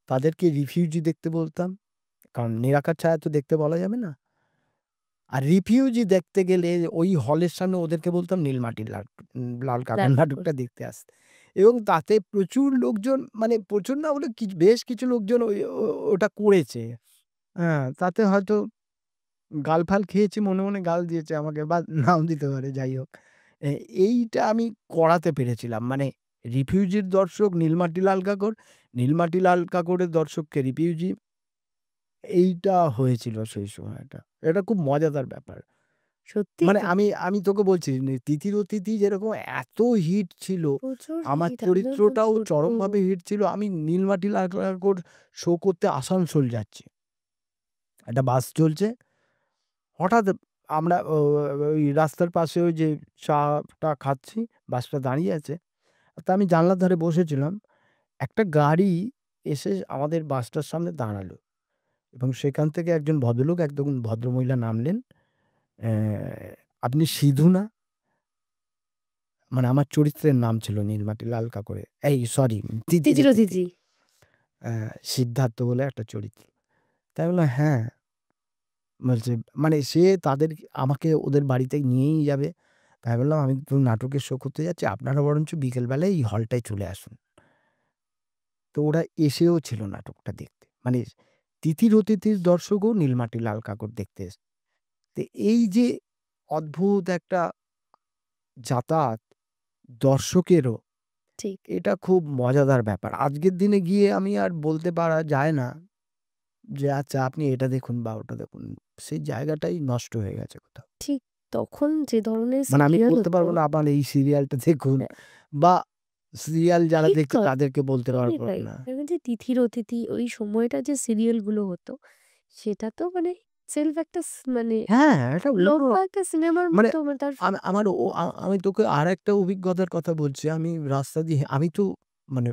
তাদেরকে রিফিউজি দেখতে বলতাম। কারণ নিরাকার ছায়া তো দেখতে বলা যাবে না। আর রিফিউজি দেখতে গেলে ওই হলের সামনে ওদেরকে বলতাম নীলমাটির লাল কাকার লাল নাটকটা দেখতে আসতে। এবং তাতে প্রচুর লোকজন, মানে প্রচুর না হলেও বেশ কিছু লোকজন ওটা করেছে। হ্যাঁ, তাতে হয়তো গাল-ফাল খেয়েছি, মনে, মনে গাল দিয়েছে আমাকে বা নাও দিতে পারে, যাই হোক। এ এইটা আমি করাতে পেরেছিলাম। মানে রিফিউজির দর্শক নীলমাটি লাল কাকর, নীলমাটি লাল কাকরের দর্শককে রিফিউজি, এইটা হয়েছিল সেই সময়টা। এটা খুব মজাদার ব্যাপার। সত্যিই মানে তো। আমি তোকে বলছি তিথির অতিথি যেরকম এত হিট ছিল, প্রচুর আমার হিট। আমিও তো চরিত্রটাও ছোট। চরমভাবে হিট ছিল। আমি নীলমাটি লাল কাকর শো করতে আসানসোল যাচ্ছি। একটা বাস চলছে। হঠাৎ আমরা ওই রাস্তার পাশে ওই যে চা-টা খাচ্ছি, বাসটা দাঁড়িয়ে আছে। তা আমি জানলার ধারে বসেছিলাম। একটা গাড়ি এসে আমাদের বাসটার সামনে দাঁড়ালো এবং সেখান থেকে একজন ভদ্রলোক, একজন ভদ্রমহিলা নামলেন। অ্যা "আপনি সিধু না?" মানে আমার চরিত্রের নাম ছিল নীলমাটি লাল কাকরে। এই সরি, তিথির তিথির অতিথি। অতিথি। সিদ্ধার্থ বলে একটা চরিত্র। তাই বললাম, "হ্যাঁ।" বলছে, মানে সে তাদের আমাকে ওদের বাড়িতে নিয়েই যাবে। তাই বললাম, "আমি তো নাটকের শো করতে যাচ্ছি। আপনারা বরঞ্চ বিকেলবেলায় এই হলটায় চলে আসুন।" তো ওরা এসেও ছিল নাটকটা দেখতে। মানে তিথির অতিথির দর্শকও নীলমাটি লাল কাকর দেখতে এসছে। তো এই যে অদ্ভুত একটা যাতায়াত দর্শকেরও, ঠিক। এটা খুব মজাদার ব্যাপার। আজকের দিনে গিয়ে আমি আর বলতে পারা যায় না যে, "আচ্ছা আপনি এটা দেখুন বা ওটা দেখুন।" সেই জায়গাটাই নষ্ট হয়ে গেছে কোথাও। ঠিক। তখন যে ধরনের মানে আমি সিরিয়াল বলতে হতো, পারব না আমার এই সিরিয়ালটা দেখুন, হ্যাঁ, বা সিরিয়াল যারা ঠিক দেখতো তো, তাদেরকে বলতে একদমই পারব তাই। না। দেখবেন যে তিথির অতিথি ওই সময়টা যে সিরিয়ালগুলো হতো, সেটা তো মানে সেলফ একটা মানে হ্যাঁ, এটা অন্য, লম্বা একটা সিনেমার মানে মতো মানে তার আমার আমি তোকে আরেকটা অভিজ্ঞতার কথা বলছি। আমি রাস্তা দিয়ে আমি তো, মানে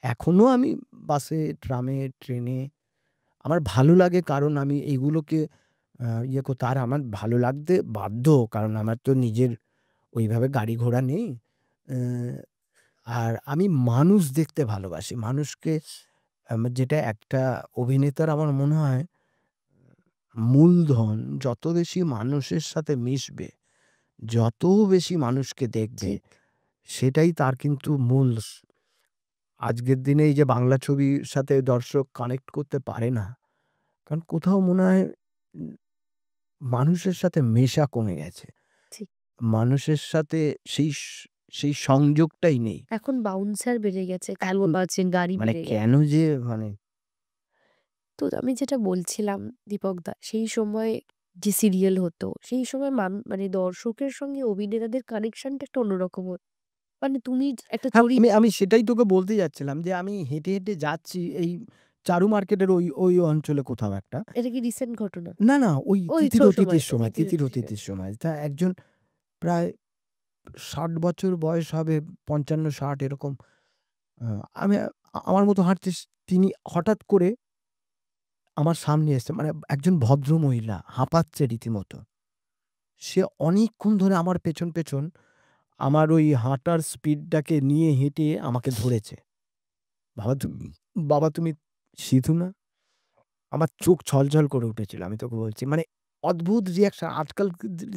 এখনো আমি বাসে, ট্রামে, ট্রেনে আমার ভালো লাগে, কারণ আমি এগুলোকে ইয়ে করতে, আর আমার ভালো লাগতে বাধ্য। কারণ আমার তো নিজের ওইভাবে গাড়ি ঘোড়া নেই। অ্যা আর আমি মানুষ দেখতে ভালোবাসি। মানুষকে, যেটা একটা অভিনেতার আমার মনে হয় মূলধন, যত বেশি মানুষের সাথে মিশবে, যত বেশি মানুষকে দেখবে, ঠিক। সেটাই তার কিন্তু মূল আজকের দিনে এই যে বাংলা ছবির সাথে দর্শক কানেক্ট করতে পারে না। কারণ কোথাও মনে হয় উম মানুষের সাথে মেশা কমে গেছে। ঠিক। মানুষের সাথে সেই সেই সংযোগটাই নেই। এখন বাউন্সার বেড়ে গেছে, এখন কালো আছে, গাড়ি মানে বেড়ে গেছে। কেন যে, মানে তো আমি যেটা বলছিলাম দীপকদা, সেই সময় যে সিরিয়াল হতো, সেই সময় মানে দর্শকের সঙ্গে অভিনেতাদের কানেকশনটা একটা অন্যরকম হতো। মানে তুমি একটা হ্যাঁ, আমি চরিত্র, আমি সেটাই তোকে বলতে যাচ্ছিলাম যে আমি হেঁটে, হেঁটে যাচ্ছি এই চারু মার্কেটের ওই অঞ্চলে কোথাও একটা। এটা কি রিসেন্ট ঘটনা? না, না, ওই ওই তিথির অতিথির সময়টা সময়, তিথির তিথির অতিথি। অতিথির সময়। তা একজন প্রায় ৬০ বছর বয়স হবে, ৫৫-৬০ এরকম। আ আমি আমার মতো হাঁটছিস, তিনি হঠাৎ করে আমার সামনে এসছে। মানে একজন ভদ্রমহিলা হাঁপাচ্ছে রীতিমতো। সে অনেকক্ষণ ধরে আমার পেছন, পেছন আমার ওই হাঁটার স্পিডটাকে নিয়ে হেঁটে আমাকে ধরেছে। "বাবা তুমি, বাবা তুমি সিধু না?" আমার চোখ ছলছল করে উঠেছিল, আমি তোকে বলছি। মানে অদ্ভুত রিঅ্যাকশন। আজকাল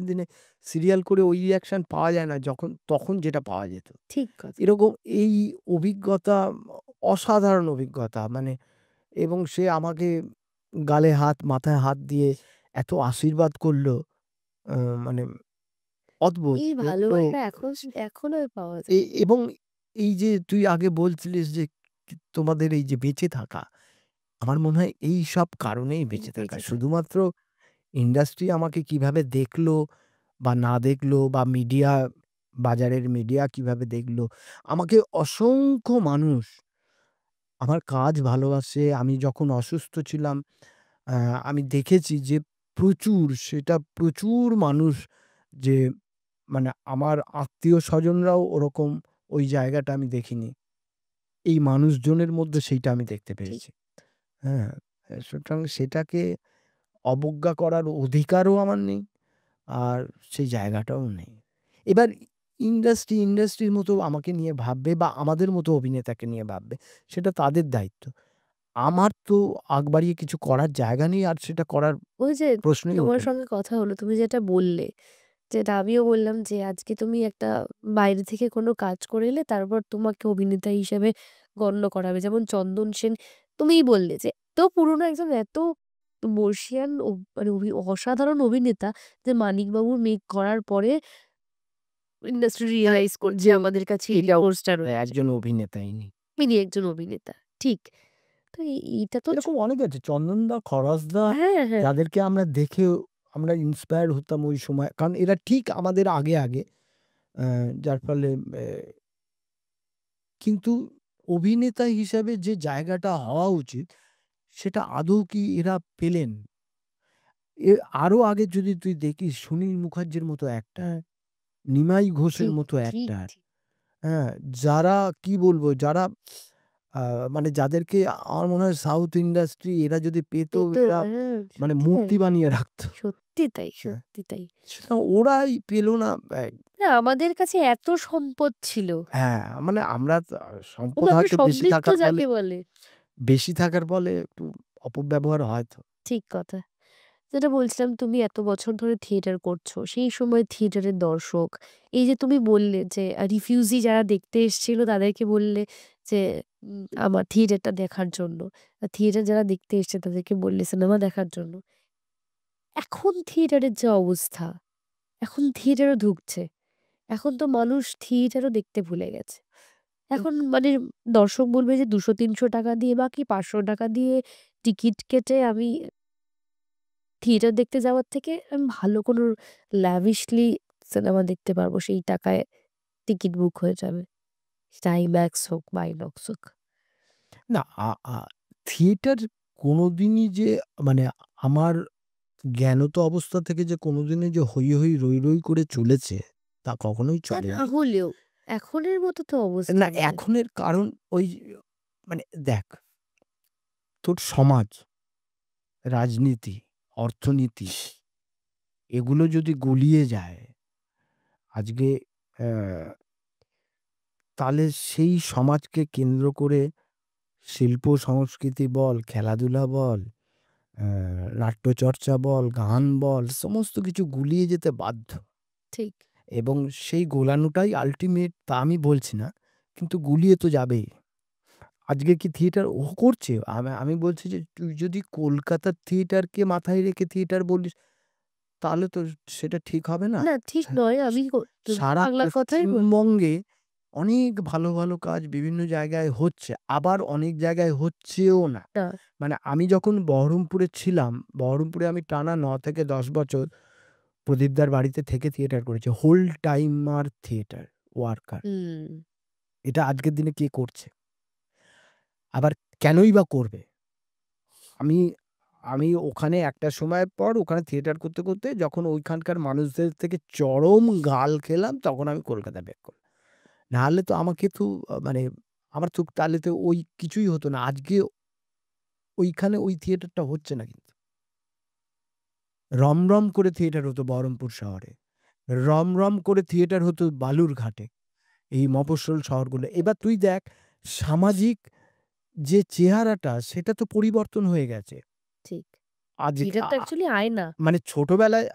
দিনে সিরিয়াল করে ওই রিঅ্যাকশন পাওয়া যায় না, তখন যেটা পাওয়া যেত। ঠিক কথা। এরকম এই অভিজ্ঞতা, অসাধারণ অভিজ্ঞতা। মানে এবং সে আমাকে গালে হাত, মাথায় হাত দিয়ে এত আশীর্বাদ করল। আ মানে অদ্ভুত। এই তো ভালোবাসা এখন এখনো পাওয়া যায়। এবং এই যে তুই আগে বলছিলিস যে তোমাদের এই যে বেঁচে থাকা, আমার মনে হয় এইসব কারণেই বেঁচে থাকা। বেঁচে থাকা। শুধুমাত্র ইন্ডাস্ট্রি আমাকে কিভাবে দেখলো, বা না দেখলো, বা মিডিয়া, বাজারের মিডিয়া কিভাবে দেখলো। আমাকে অসংখ্য মানুষ আমার কাজ ভালোবাসে। আমি যখন অসুস্থ ছিলাম আমি দেখেছি যে প্রচুর মানুষ, যে মানে আমার আত্মীয়-স্বজনরাও ওরকম ওই জায়গাটা আমি দেখিনি। এই মানুষজনের মধ্যে সেইটা আমি দেখতে ঠিক। পেয়েছি। হ্যাঁ? সুতরাং সেটাকে অবজ্ঞা করার অধিকারও আমার নেই। আর সেই জায়গাটাও নেই। এবার ইন্ডাস্ট্রির মতো আমাকে নিয়ে ভাববে, বা আমাদের মতো অভিনেতাকে নিয়ে ভাববে, সেটা তাদের দায়িত্ব। আমার তো আগ বাড়িয়ে কিছু করার জায়গা নেই, আর সেটা করার ওই যে প্রশ্নই তোমার ওঠে না। সঙ্গে কথা হলো, তুমি যেটা বললে, যেটা আমিও বললাম যে আজকে তুমি একটা বাইরে থেকে কোনো কাজ করে এলে, তারপর তোমাকে অভিনেতা হিসেবে গণ্য করা হবে। যেমন চন্দন সেন, তুমিই বললে যে এত পুরনো একজন, এত বর্ষীয়ান মানে অসাধারণ অভিনেতা, যে মানিকবাবুর মেঘ করার পরে ইন্ডাস্ট্রি রিয়ালাইজ করছে আমাদের কাছে এই কোর্সটা রয়েছে। একজন অভিনেতা ইনি। ইনি একজন অভিনেতা। ঠিক। তো এইটা তো এরকম অনেকে আছে। চন্দনদা, খরচদা, হ্যাঁ, হ্যাঁ। যাদেরকে আমরা দেখে আমরা ইন্সপায়ার হতাম ওই সময়। কারণ এরা ঠিক আমাদের আগে। অ্যা যার ফলে কিন্তু অভিনেতা হিসাবে যে জায়গাটা হওয়া উচিত, সেটা আদৌ কি এরা পেলেন? আরো আগে যদি তুই দেখিস, সুনীল মুখার্জির মতো অ্যাক্টর, নিমাই ঘোষের ঠিক, মতো ঠিক, অ্যাক্টর, ঠিক। হ্যাঁ? যারা কি বলবো, যারা আ মানে যাদেরকে আমার মনে হয় সাউথ ইন্ডাস্ট্রি এরা যদি পেত, এই তো এরা মানে সত্যি তাই। মূর্তি বানিয়ে রাখত। সত্যি তাই, হ্যাঁ। সত্যি তাই। সেটা ওরাই পেল না। না, আমাদের কাছে এত সম্পদ ছিল। হ্যাঁ, মানে আমরা সম্পদ আমরা হয়তো সমৃদ্ধ যাকে বলে। বেশি থাকার ফলে একটু অপব্যবহার হয়তো। ঠিক কথা। যেটা বলছিলাম, তুমি এত বছর ধরে থিয়েটার করছো। সেই সময় থিয়েটারের দর্শক, এই যে তুমি বললে যে রিফিউজি যারা দেখতে এসেছিল তাদেরকে বললে যে আমার থিয়েটারটা দেখার জন্য। থিয়েটার যারা দেখতে এসছে তাদেরকে বললে সিনেমা দেখার জন্য। এখন থিয়েটারের যে অবস্থা, এখন থিয়েটারও ঢুকছে। এখন তো মানুষ থিয়েটারও দেখতে ভুলে গেছে। এখন মানে দর্শক বলবে যে ৳২০০-৩০০ দিয়ে বা কি ৳৫০০ দিয়ে টিকিট কেটে আমি থিয়েটার দেখতে যাওয়ার থেকে আমি ভালো কোনো ল্যাভিশলি সিনেমা দেখতে পারবো। সেই টাকায় টিকিট বুক হয়ে যাবে। সেটা আইম্যাক্স হোক বা আইনক্স হোক। না, আ আ থিয়েটার কোনোদিনই যে মানে আমার জ্ঞানত অবস্থা থেকে যে কোনোদিনই যে হৈ হৈ রৈ রৈ করে চলেছে, তা কখনোই তা না চলেনি। হলেও এখনের মতো তো অবস্থা না, নয়। এখনের কারণ ওই মানে দেখ, তোর সমাজ, রাজনীতি, অর্থনীতি এগুলো যদি গুলিয়ে যায় আজকে, অ্যা তাহলে সেই সমাজকে কেন্দ্র করে শিল্প সংস্কৃতি বল, খেলাধুলা বল, অ্যা নাট্যচর্চা বল, গান বল, সমস্ত কিছু গুলিয়ে যেতে বাধ্য। ঠিক। এবং সেই গোলানোটাই আল্টিমেট, তা আমি বলছি না। কিন্তু গুলিয়ে তো যাবেই। আজকে কি থিয়েটার ও করছে? আমি বলছি যে তুই যদি কলকাতার থিয়েটারকে মাথায় রেখে থিয়েটার বলিস, তাহলে তো সেটা ঠিক হবে না। না ঠিক সা নয়। আমি তুমি তো সারা বাংলার কথাই পশ্চিমবঙ্গে অনেক ভালো কাজ বিভিন্ন জায়গায় হচ্ছে। আবার অনেক জায়গায় হচ্ছেও না। না। মানে আমি যখন বহরমপুরে ছিলাম, বহরমপুরে আমি টানা ৯ থেকে ১০ বছর প্রদীপদার বাড়িতে থেকে থিয়েটার করেছি। Whole timer theatre worker. হুম। এটা আজকের দিনে কে করছে? আবার কেনই বা করবে? আমি আমি ওখানে একটা সময়ের পর ওখানে থিয়েটার করতে যখন ওইখানকার মানুষদের থেকে চরম গাল খেলাম, তখন আমি কলকাতা ব্যাক করলাম। নাহলে তো আমাকে তো মানে আমার তো তাহলে তো ওই কিছুই হতো না। আজকে ওইখানে ওই থিয়েটারটা হচ্ছে না কিন্তু। রমরম করে থিয়েটার হতো বহরমপুর শহরে। রমরম করে থিয়েটার হতো বালুরঘাটে। এই মফস্বল শহরগুলো। এবার তুই দেখ, সামাজিক যে চেহারাটা সেটা তো পরিবর্তন হয়ে গেছে। ঠিক। আজ থিয়েটার আ তো আ অ্যাকচুয়ালি আয়না। মানে ছোটবেলায়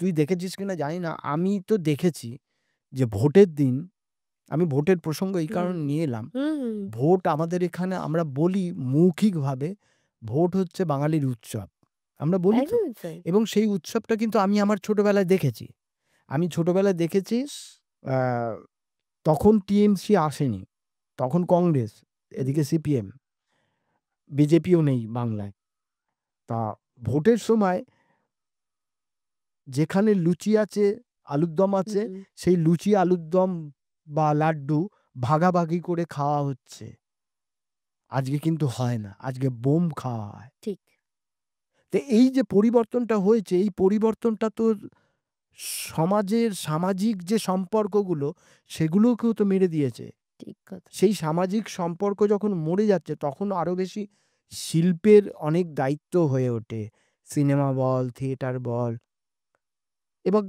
তুই দেখেছিস কিনা জানি না। আমি তো দেখেছি যে ভোটের দিন, আমি ভোটের প্রসঙ্গ এই হুম। কারণে নিয়ে এলাম। হুম। ভোট আমাদের এখানে আমরা বলি মৌখিকভাবে, ভোট হচ্ছে বাঙালির উৎসব। আমরা বলি তো। একদমই তাই। এবং সেই উৎসবটা কিন্তু আমি আমার ছোটবেলায় দেখেছি। আমি ছোটবেলায় দেখেছি, আ তখন টিএমসি আসেনি। তখন কংগ্রেস, হুম। এদিকে সিপিএম, বিজেপিও নেই বাংলায়। তা ভোটের সময় যেখানে লুচি আছে আলুর দম আছে, হুম, সেই লুচি আলুর দম বা লাড্ডু ভাগাভাগি করে খাওয়া হচ্ছে। আজকে কিন্তু হয় না, আজকে বোম খাওয়া হয়। ঠিক। তো এই যে পরিবর্তনটা হয়েছে, এই পরিবর্তনটা তো সমাজের সামাজিক যে সম্পর্কগুলো সেগুলোকেও তো মেরে দিয়েছে। ঠিক কথা। সেই সামাজিক সম্পর্ক যখন মরে যাচ্ছে তখন আরো বেশি শিল্পের অনেক দায়িত্ব হয়ে ওঠে। সিনেমা বল, থিয়েটার বল, এবং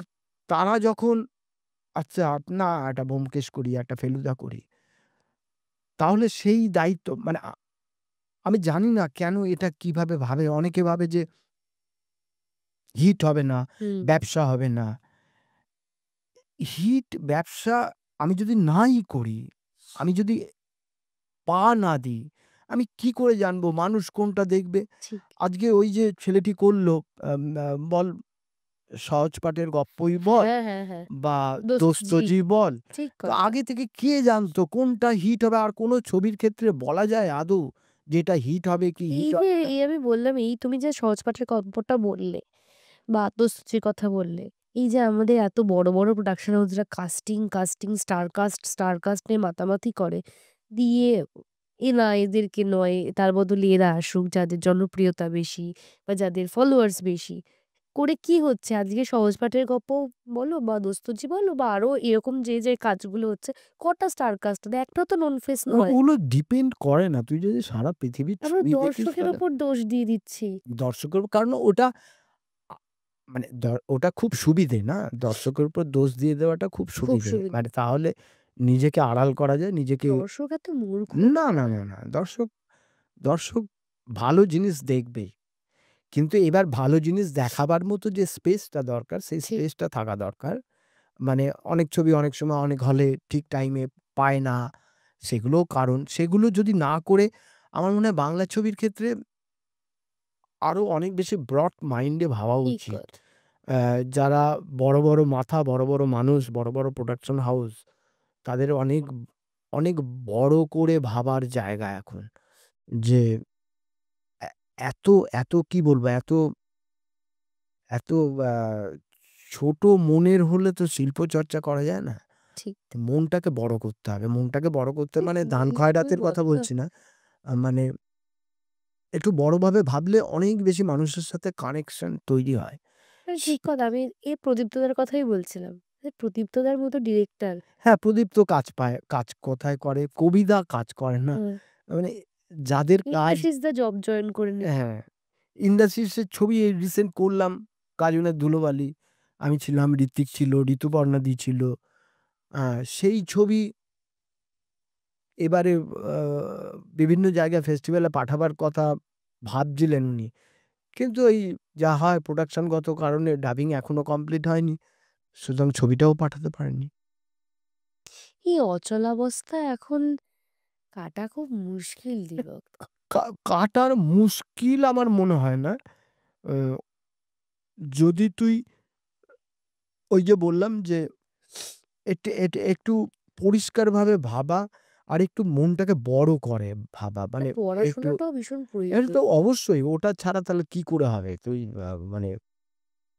তারা যখন আচ্ছা না একটা ব্যোমকেশ করি, একটা ফেলুদা করি, তাহলে সেই দায়িত্ব মানে আমি জানি না কেন এটা কিভাবে ভাবে। অনেকে ভাবে যে হিট হবে না, হুম, ব্যবসা হবে না। হিট ব্যবসা আমি যদি নাই করি, আমি যদি পা না দিই, আমি কি করে জানবো মানুষ কোনটা দেখবে? ঠিক। আজকে ওই যে ছেলেটি করলো বল সহজ পাঠের গপ্পই বল হ্যাঁ, হ্যাঁ, হ্যাঁ। বা দোস্তজি। দোস্তজি বল, ঠিক তো কথা। আগে থেকে কে জানতো কোনটা হিট হবে? আর কোনো ছবির ক্ষেত্রে বলা যায় আদৌ যে এটা হিট হবে কি এই হিট যে হবে না? এই আমি বললাম, এই তুমি যে সহজ পাঠের গল্পটা বললে বা আত্মস্থিতির কথা বললে, এই যে আমাদের এত বড়, বড় প্রোডাকশন হাউসরা কাস্টিং, স্টার কাস্ট নিয়ে মাতামাতি করে। দিয়ে না এদেরকে নয়, তার বদলে এরা আসুক যাদের জনপ্রিয়তা বেশি বা যাদের ফলোয়ার্স বেশি। করে কি হচ্ছে আজকে সহজ পাঠের গল্প বলো বা দোস্তজি বলো বা আরো এরকম যে কাজগুলো হচ্ছে, কটা স্টার কাস্ট একটাও তো নন ফেস নয়। ওগুলো ডিপেন্ড করে না। তুই যদি সারা পৃথিবীর আমরা ছবি দেখিস দর্শকের তাহলে ওপর দোষ দিয়ে দিচ্ছি। দর্শকের, কারণ ওটা আ মানে ওটা খুব সুবিধে না? দর্শকের উপর দোষ দিয়ে দেওয়াটা খুব খুব সুবিধে। সুবিধে। মানে তাহলে নিজেকে আড়াল করা যায়, নিজেকে দর্শক এত মূর্খ না, না, না, না। দর্শক ভালো জিনিস দেখবেই। কিন্তু এবার ভালো জিনিস দেখাবার মতো যে স্পেসটা দরকার, সেই ঠিক। স্পেসটা থাকা দরকার। মানে অনেক ছবি অনেক সময় অনেক হলে ঠিক টাইমে পায় না। সেগুলোও কারণ। সেগুলো যদি না করে আমার মনে হয় বাংলা ছবির ক্ষেত্রে আরো অনেক বেশি ব্রড মাইন্ডে ভাবা ঠিক উচিত। কথা। যারা বড়, বড় মাথা, বড়, বড় মানুষ, বড়, বড় প্রোডাকশন হাউস, তাদের অনেক, অনেক বড় করে ভাবার জায়গা এখন। যে এ এত, এত কি বলবো? এত আ ছোট মনের হলে তো শিল্পচর্চা করা যায় না। ঠিক। মনটাকে বড় করতে হবে। মনটাকে বড় করতে ঠিক মানে ধান বললে তুমি খয়রাতের কথা কথা। বলছি না। মানে একটু বড়ভাবে ভাবলে অনেক বেশি মানুষের সাথে কানেকশন তৈরি হয়। ঠিক কথা। আমি প্রদীপ্ত দার কথাই বলছিলাম। প্রদীপ্ত দার মতো ডিরেক্টর। হ্যাঁ, প্রদীপ তো কাজ পায়। কাজ কোথায় করে? কবিদা কাজ করে না। হুম। মানে যাদের কাজ ইন্দ্রাশিস দা জব জয়েন করে নি। হ্যাঁ, ইন্ডাস্ট্রিজের ছবি এই রিসেন্ট করলাম। কাজলের ধুলোবালি। আমি ছিলাম, ঋত্বিক ছিল, ঋতুপর্ণাদি ছিল। আ সেই ছবি এবারে আ বিভিন্ন জায়গায় ফেস্টিভ্যালে পাঠাবার কথা ভাবছিলেন উনি। কিন্তু এই যা হয় প্রোডাকশনগত কারণে ডাবিং এখনো কমপ্লিট হয়নি। সুতরাং ছবিটাও পাঠাতে পারেননি। এই অচলাবস্থা এখন কাটা খুব মুশকিল দিবক। কাটার মুশকিল আমার মনে হয় না। আ যদি তুই ওই যে বললাম যে একটু পরিষ্কারভাবে ভাবা আর একটু মনটাকে বড় করে ভাবা। আর মানে একটু পড়াশোনাটাও ভীষণ এটা প্রয়োজন। তো অবশ্যই ওটা ছাড়া তাহলে কি করে হবে? তুই মানে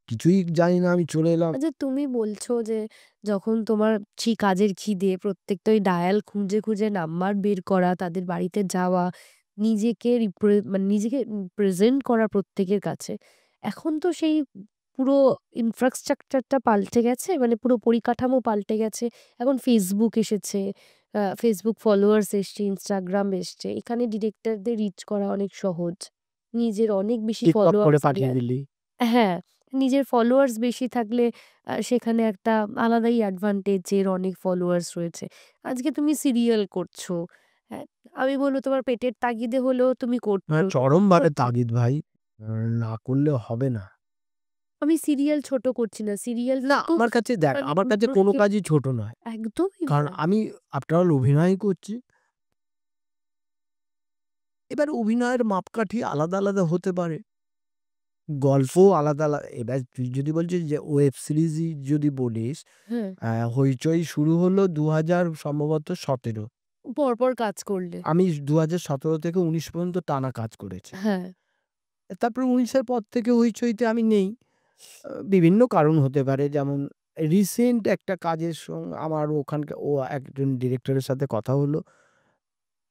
কিছুই জানি না আমি চলে এলাম। আচ্ছা তুমি বলছো যে যখন তোমার সেই কাজের খিদে প্রত্যেকটা ওই ডায়াল খুঁজে নাম্বার বের করা, তাদের বাড়িতে যাওয়া, নিজেকে মানে নিজেকে প্রেজেন্ট করা প্রত্যেকের কাছে। এখন তো সেই পুরো ইনফ্রাস্ট্রাকচারটা পাল্টে গেছে। মানে পুরো পরিকাঠামো পাল্টে গেছে। এখন Facebook এসেছে। Facebook ফলোয়ার্স এসছে, Instagram এসছে। এখানে ডিরেক্টরদের রিচ করা অনেক সহজ। নিজের অনেক বেশি টিকটক করে ফলোয়ার্স পাঠিয়ে দিলি। হ্যাঁ, নিজের ফলোয়ার্স বেশি থাকলে সেখানে একটা আলাদাই অ্যাডভান্টেজ এর অনেক ফলোয়ার্স রয়েছে। আজকে তুমি সিরিয়াল করছো। হ্যাঁ, আমি বলব তোমার পেটের তাগিদে হলেও তুমি করছো। চরমভাবে ছোট তাগিদ ভাই। না করলে হবে না। আমি সিরিয়াল ছোট করছি না। সিরিয়াল না তো আমার কাছে দেখ, মানে আমার কাছে কোনো কাজই ছোট নয়। একদমই কারণ নয়। আমি আফটার অল অভিনয় করছি। এবার অভিনয়ের মাপকাঠি আলাদা, আলাদা হতে পারে। গল্পও আলাদা, এবার তুই যদি বলছিস যে ওয়েব সিরিজই যদি বলিস, হ্যাঁ, হইচই শুরু হলো ২০০০ সম্ভবত ১৭। পরপর কাজ করলে। আমি ২০১৭ থেকে ১৯ পর্যন্ত টানা কাজ করেছি। হ্যাঁ, তারপরে ১৯ এর পর থেকে হইচইতে আমি নেই। বিভিন্ন কারণ হতে পারে, যেমন রিসেন্ট একটা কাজের সঙ্গে আমার ওখানকার একজন ডিরেক্টরের সাথে কথা হলো।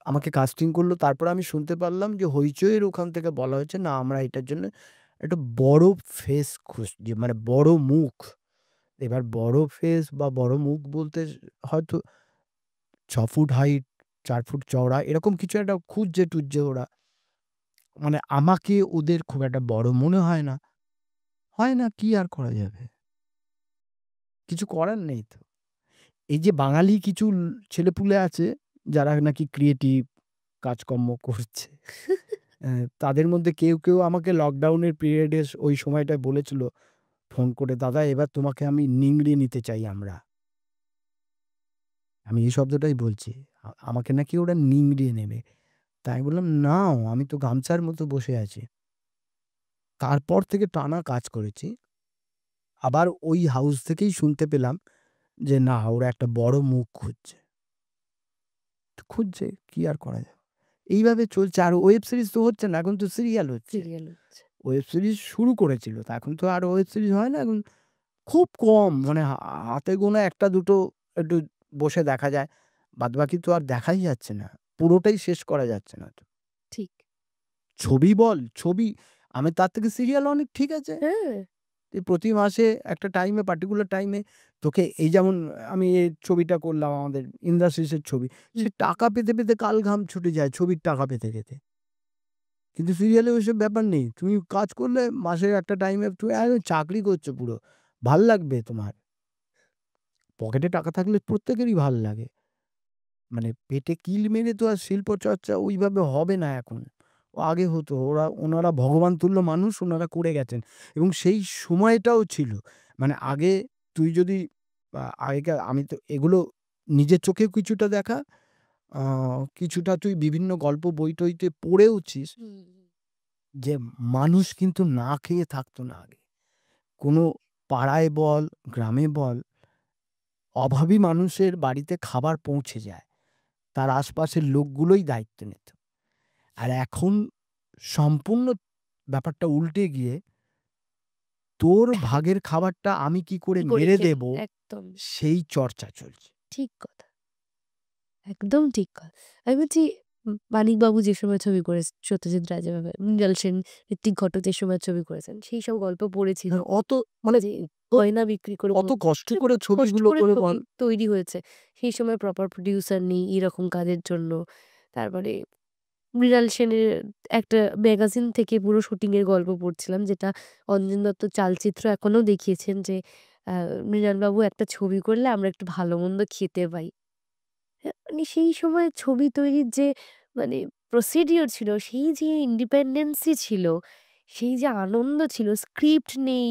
আমাকে কাস্টিং করলো। তারপরে আমি শুনতে পারলাম যে হইচইয়ের ওখান থেকে বলা হয়েছে, "না, আমরা এটার জন্য একটা বড় ফেস খুঁজছি, মানে বড় মুখ।" এবার বড় ফেস বা বড় মুখ বলতে হয়তো ৬ ফুট হাইট, ৪ ফুট চওড়া এরকম কিছু একটা খুঁজছে-টুজছে ওরা। মানে আমাকে ওদের খুব একটা বড় মনে হয় না। হয় না, কি আর করা যাবে? কিছু করার নেই তো। এই যে বাঙালি কিছু ছেলেপুলে আছে যারা নাকি ক্রিয়েটিভ কাজকর্ম করছে। তাদের মধ্যে কেউ আমাকে লকডাউনের পিরিয়ডে ওই সময়টায় বলেছিল ফোন করে, "দাদা, এবার তোমাকে আমি নিংড়ে নিতে চাই আমরা।" আমি এই শব্দটাই বলছি। আমাকে নাকি ওরা নিংড়িয়ে নেবে। তাই আমি বললাম, "নাও, আমি তো গামছার মতো বসে আছি।" তারপর থেকে টানা কাজ করেছি। আবার ওই হাউস থেকেই শুনতে পেলাম যে না, ওরা একটা বড় মুখ খুঁজছে। তো খুঁজছে, কি আর করা যাবে? এইভাবে চলছে। আর ওয়েব সিরিজ তো হচ্ছে না, এখন তো সিরিয়াল হচ্ছে। সিরিয়াল হচ্ছে। ওয়েব সিরিজ শুরু করেছিল। তা এখন তো আর ওয়েব সিরিজ হয় না। এখন খুব কম, মানে হাতে গোনা ১ টা ২ টো একটু বসে দেখা যায়। বাদবাকি তো আর দেখাই যাচ্ছে না। পুরোটাই শেষ করা যাচ্ছে না তো। ঠিক। ছবি বল, ছবি আমি তার থেকে সিরিয়াল অনেক ঠিক আছে। হ্যাঁ। তুই প্রতি মাসে একটা টাইমে, পার্টিকুলার টাইমে তোকে এই যেমন আমি এই ছবিটা করলাম আমাদের ইন্দ্রাশিসের ছবি। সে হুম। টাকা পেতে কাল ঘাম ছুটে যায় ছবির টাকা পেতে। কিন্তু সিরিয়ালে ওইসব ব্যাপার নেই। তুমি কাজ করলে মাসের একটা টাইমে তুমি একদম চাকরি করছো পুরো। ভাল লাগবে তোমার। পকেটে টাকা থাকলে প্রত্যেকেরই ভাল লাগে। মানে পেটে কিল মেরে তো আর শিল্পচর্চা ওইভাবে হবে না এখন। আগে হতো। ওনারা ভগবান তুল্য মানুষ, ওনারা করে গেছেন এবং সেই সময়টাও ছিল। মানে আগে তুই যদি আগেকার আমি তো এগুলো নিজের চোখেও কিছুটা দেখা, আ কিছুটা তুই বিভিন্ন গল্প বই-টইতে পড়েওছিস হুম, যে মানুষ কিন্তু না খেয়ে থাকতো না আগে। কোনো পাড়ায় বল, গ্রামে বল, অভাবী মানুষের বাড়িতে খাবার পৌঁছে যায়। তার আশপাশের লোকগুলোই দায়িত্ব নিত। আর এখন সম্পূর্ণ ব্যাপারটা উল্টে গিয়ে তোর ভাগের খাবারটা আমি কি করে কি করে মেরে খেলি? দেব, একদম সেই চর্চা চলছে। ঠিক কথা। একদম ঠিক কথা। আমি বলছি মানিকবাবু যে সময় ছবি করেছেন, সত্যজিৎ রায় যেভাবে, মৃণাল সেন, ঋত্বিক ঘটক যে সময় ছবি করেছেন, সেই সব গল্প পড়েছি হ্যাঁ, অত মানে যে ও গয়না বিক্রি করে অত কষ্ট সে করে কষ্ট ছবিগুলো করে করে ছবি বল। তৈরি হয়েছে। সেই সময় প্রপার প্রোডিউসার নেই এরকম কাজের জন্য। তারপরে মৃণাল সেনের একটা ম্যাগাজিন থেকে পুরো শুটিং এর গল্প পড়ছিলাম, যেটা অঞ্জন দত্ত চালচিত্র এখনো দেখিয়েছেন যে আ মৃণালবাবু একটা ছবি করলে আমরা একটু ভালো-মন্দ খেতে পাই। হ্যাঁ, মানে সেই সময় ছবি তৈরির যে মানে প্রসিডিওর ছিল, সেই যে ইন্ডিপেন্ডেন্সি ছিল, সেই যে আনন্দ ছিল, স্ক্রিপ্ট নেই,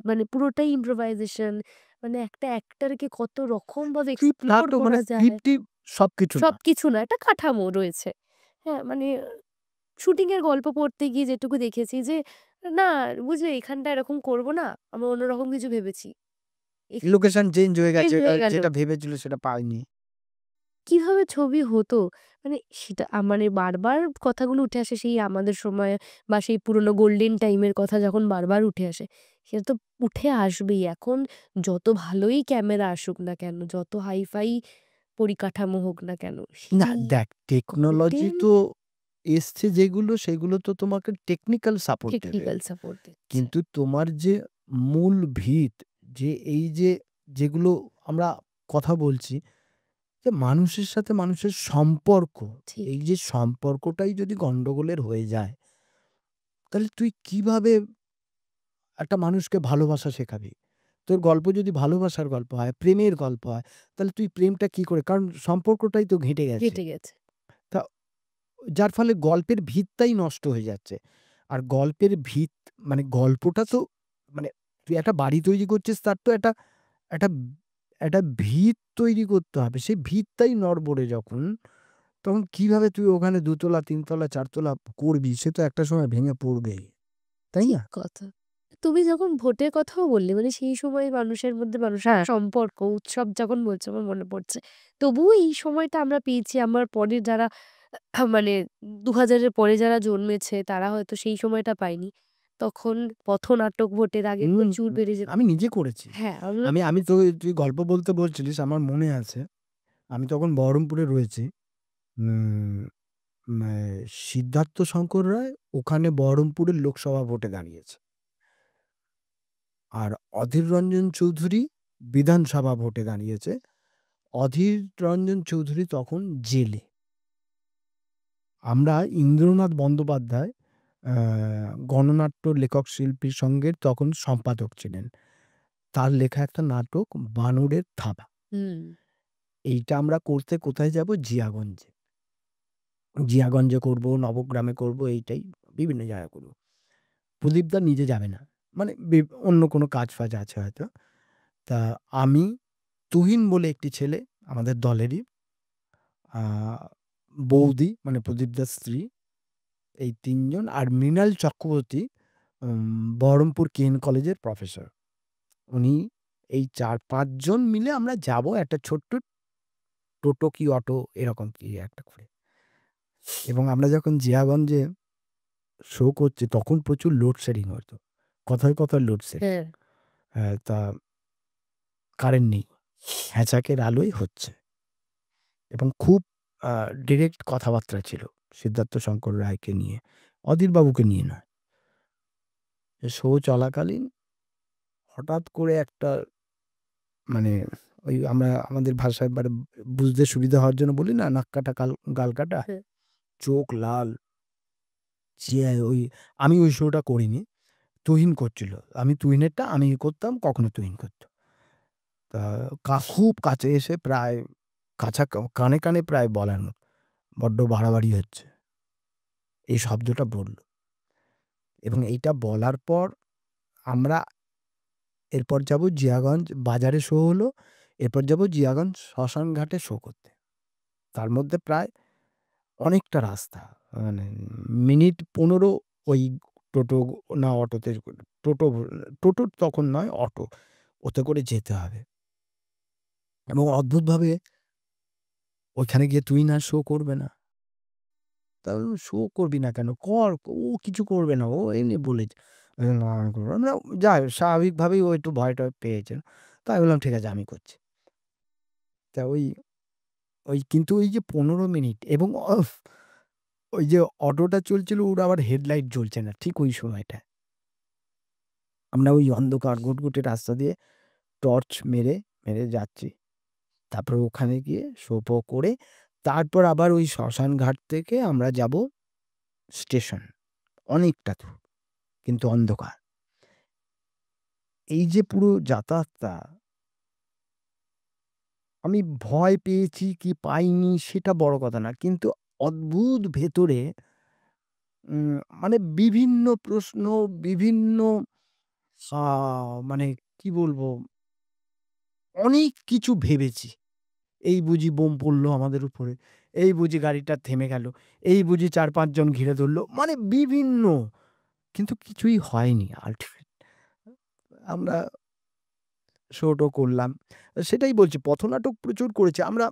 মানে পুরোটাই ইম্প্রোভাইজেশন। মানে একটা অ্যাক্টরকে কত রকমভাবে স্ক্রিপ্ট এক্সপ্লোর থাকলেও মানে করা যায়। স্ক্রিপ্টই সবকিছু না। সবকিছু না, একটা কাঠামো রয়েছে। হ্যাঁ, মানে শুটিং এর গল্প পড়তে গিয়ে যেটুকু দেখেছি যে, না বুঝলে এখানটা এরকম করব না। আমরা অন্যরকম কিছু ভেবেছি। লোকেশন চেঞ্জ হয়ে চেঞ্জ গেছে। হয়ে গেল। যেটা ভেবেছিল সেটা পায়নি। কিভাবে ছবি হতো? মানে সেটা মানে বারবার কথাগুলো উঠে আসে সেই আমাদের সময় বা সেই পুরনো গোল্ডেন টাইমের কথা যখন বারবার উঠে আসে। সেটা তো উঠে আসবেই। এখন যত ভালোই ক্যামেরা আসুক না কেন, যত হাই-ফাই পরিকাঠামো হোক না কেন, না, সেই দেখ, টেকনোলজি গোল্ডেন তো এসছে যেগুলো সেগুলো তো তোমাকে টেকনিক্যাল সাপোর্ট দেবে। টেকনিক্যাল সাপোর্ট দিচ্ছে। কিন্তু তোমার যে মূল ভিত, যে এই যে যেগুলো আমরা কথা বলছি, যে মানুষের সাথে মানুষের সম্পর্ক, ঠিক, এই যে সম্পর্কটাই যদি গন্ডগোলের হয়ে যায়, তাহলে তুই কিভাবে একটা মানুষকে ভালোবাসা শেখাবি? তোর গল্প যদি ভালোবাসার গল্প হয়, প্রেমের গল্প হয়, তাহলে তুই প্রেমটা কি করে, কারণ সম্পর্কটাই তো ঘেঁটে গেছে। ঘেঁটে গেছে। তা যার ফলে গল্পের ভিতটাই নষ্ট হয়ে যাচ্ছে। আর গল্পের ভিত মানে গল্পটা তো মানে তুই একটা বাড়ি তৈরি করছিস, তার তো একটা একটা ভিত তৈরি করতে হবে। সেই ভিতটাই নড়বড়ে যখন, তখন কিভাবে তুই ওখানে ২ তলা, ৩ তলা, ৪ তলা করবি? সে তো একটা সময় ভেঙে পড়বেই। তাই ঠিক না? কথা। তুমি যখন ভোটের কথাও বললে, মানে সেই সময় মানুষের মধ্যে হ্যাঁ, সম্পর্ক, উৎসব যখন বলছো আমার মনে পড়ছে। তবুও এই সময়টা আমরা পেয়েছি। আমার পরে যারা মানে ২০০০ এর পরে যারা জন্মেছে তারা হয়তো সেই সময়টা পায়নি। তখন পথনাটক ভোটের আগে প্রচুর বেড়ে যেত। আমি নিজে করেছি। হ্যাঁ, আমি তো তুই গল্প বলতে বলছিলিস, আমার মনে আছে আমি তখন বহরমপুরে রয়েছি। উম, সিদ্ধার্থ শঙ্কর রায় ওখানে বহরমপুরের লোকসভা ভোটে দাঁড়িয়েছে, আর অধীর রঞ্জন চৌধুরী বিধানসভা ভোটে দাঁড়িয়েছে। অধীর রঞ্জন চৌধুরী তখন জেলে। আমরা ইন্দ্রনাথ বন্দ্যোপাধ্যায় গণনাট্য লেখক শিল্পী সংঘের তখন সম্পাদক ছিলেন। তার লেখা একটা নাটক বানরের থাবা, এইটা আমরা করতে কোথায় যাব? জিয়াগঞ্জে। জিয়াগঞ্জে করব, নবগ্রামে করব, এইটাই বিভিন্ন জায়গায় করব। প্রদীপদা নিজে যাবে না, মানে অন্য কোনো কাজ ফাজ আছে হয়তো। তা আমি, তুহিন বলে একটি ছেলে আমাদের দলেরই, বৌদি মানে প্রদীপদার স্ত্রী, এই তিনজন, আর মৃণাল চক্রবর্তী বহরমপুর কেএন কলেজের প্রফেসর। উনি, এই 4-5 জন মিলে আমরা যাব একটা ছোট্ট টোটো কি অটো এরকম কি একটা করে। এবং আমরা যখন জিয়াগঞ্জে শো করছি তখন প্রচুর লোডশেডিং হতো, কথায় কথায় লোডশেডিং। তা কারেন্ট নেই, হ্যাচাকের আলোয় হচ্ছে, এবং খুব ডিরেক্ট কথাবার্তা ছিল সিদ্ধার্থ শঙ্কর রায়কে নিয়ে, অধীরবাবুকে নিয়ে নয়। শো চলাকালীন হঠাৎ করে একটা, মানে ওই আমরা আমাদের ভাষায় মানে বুঝতে সুবিধা হওয়ার জন্য বলি না, নাক কাটা গাল কাটা, চোখ লাল। যে ওই, আমি ওই শোটা করিনি, তুহিন করছিল। আমি তুহিনেরটা আমি করতাম, কখনো তুহিন করত। তা খুব কাছে এসে প্রায় কানে কানে প্রায় বলার মতো, বড্ড বাড়াবাড়ি হচ্ছে, এই শব্দটা বলল। এবং এইটা বলার পর আমরা এরপর যাব জিয়াগঞ্জ বাজারে শো হলো, এরপর যাব জিয়াগঞ্জ শ্মশান ঘাটে শো করতে। তার মধ্যে প্রায় অনেকটা রাস্তা, মানে মিনিট 15 ওই টোটো না অটোতে, টোটো, টোটো তখন নয়, অটো, ওতে করে যেতে হবে। এবং অদ্ভুতভাবে ওইখানে গিয়ে তুই না শো করবে না, তাহলে শো করবি না কেন, কর, ও কিছু করবে না, ও এমনি বলেছে। না আমি করবো না, যাই স্বাভাবিকভাবেই ও একটু ভয় টয় পেয়েছেন। তাই বললাম ঠিক আছে আমি করছি। তা ওই ওই কিন্তু ওই যে 15 মিনিট, এবং ওই যে অটোটা চলছিল ওর আবার হেডলাইট জ্বলছে না ঠিক ওই সময়টা। আমরা ওই অন্ধকার ঘুটঘুটে রাস্তা দিয়ে টর্চ মেরে মেরে যাচ্ছি। তারপর ওখানে গিয়ে শো করে তারপর আবার ওই শ্মশান ঘাট থেকে আমরা যাব স্টেশন, অনেকটা দূর, কিন্তু অন্ধকার। এই যে পুরো যাতায়াতটা, আমি ভয় পেয়েছি কি পাইনি সেটা বড় কথা না, কিন্তু অদ্ভুত ভেতরে মানে বিভিন্ন প্রশ্ন, বিভিন্ন মানে কি বলবো, অনেক কিছু ভেবেছি। এই বুঝি বোম পড়লো আমাদের উপরে, এই বুঝি গাড়িটা থেমে গেল, এই বুঝি 4-5 জন ঘিরে ধরলো, মানে বিভিন্ন, কিন্তু কিছুই হয়নি। আল্টিমেট আমরা শোটো করলাম। সেটাই বলছি, পথনাটক প্রচুর করেছি আমরা,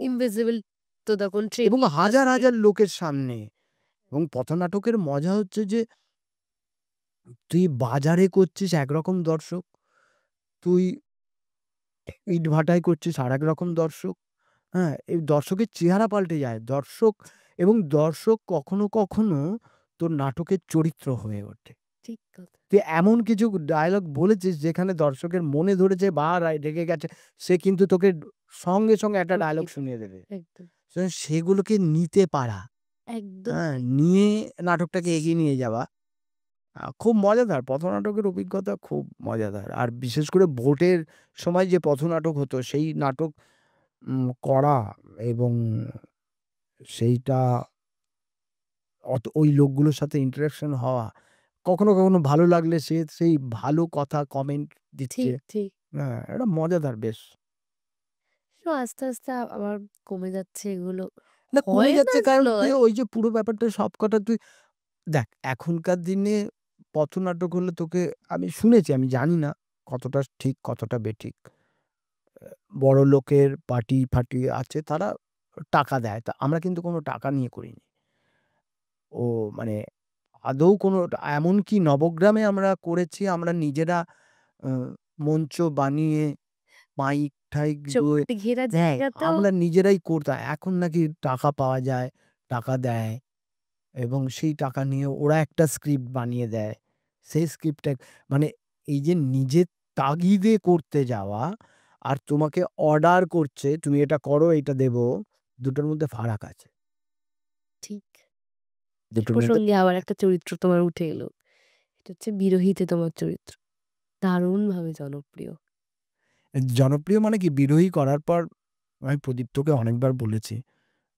ইনভিজিবল তো তখন এবং হাজার হাজার লোকের সামনে। এবং পথনাটকের মজা হচ্ছে যে তুই বাজারে করছিস একরকম দর্শক, তুই ইটভাটায় করছিস আরেক রকম দর্শক। হ্যাঁ, এই দর্শকের চেহারা পাল্টে যায়। দর্শক, এবং দর্শক কখনো কখনো তোর নাটকের চরিত্র হয়ে ওঠে। ঠিক কথা। তুই এমন কিছু ডায়ালগ বলেছিস যেখানে দর্শকের মনে ধরেছে বা রেগে গেছে, সে কিন্তু তোকে সঙ্গে সঙ্গে একটা ডায়ালগ শুনিয়ে দেবে। একদম সেগুলোকে নিতে পারা, একদম হ্যাঁ, নিয়ে নাটকটাকে এগিয়ে নিয়ে যাওয়া খুব মজাদার। পথনাটকের অভিজ্ঞতা খুব মজাদার। আর বিশেষ করে ভোটের সময় যে পথনাটক হতো সেই নাটক করা, এবং সেইটা ওই লোকগুলোর সাথে ইন্টারেকশন হওয়া, কখনো কখনো ভালো লাগলে সে সেই ভালো কথা কমেন্ট দিচ্ছে। ঠিক ঠিক হ্যাঁ, এটা মজাদার বেশ। তো আস্তে আস্তে আবার কমে যাচ্ছে এগুলো, না, কমে হয় না যাচ্ছে যে কারণ তুই নয়। ওই যে পুরো ব্যাপারটা সবকটা তুই দেখ, এখনকার দিনে পথনাটক হলে তোকে, আমি শুনেছি, আমি জানি না কতটা ঠিক কতটা বেঠিক, বড় লোকের পার্টি ফার্টি আছে তারা টাকা দেয়, তা আমরা কিন্তু কোনো টাকা নিয়ে করিনি। ও মানে আদৌ কোনো, এমনকি নবগ্রামে আমরা করেছি, আমরা নিজেরা আ মঞ্চ বানিয়ে মাইক-টাইক দিয়ে, চৌকাঠে ঘেরা হ্যাঁ, জায়গাতেও আমরা নিজেরাই করতাম। এখন নাকি টাকা পাওয়া যায়, টাকা দেয় এবং সেই টাকা নিয়ে ওরা একটা স্ক্রিপ্ট বানিয়ে দেয়। সেই স্ক্রিপ্টটা মানে এই যে নিজের তাগিদে করতে যাওয়া আর তোমাকে অর্ডার করছে, "তুমি এটা করো, এইটা দেবো।" দুটোর মধ্যে ফারাক আছে। ঠিক। এ দুটোর মধ্যে প্রসঙ্গে আবার একটা চরিত্র তোমার উঠে এলো। এটা হচ্ছে 'বিরহীতে' তোমার চরিত্র। দারুণভাবে জনপ্রিয়। জনপ্রিয় মানে কি, বিরোহী করার পর আমি প্রদীপ্তকে অনেকবার বলেছি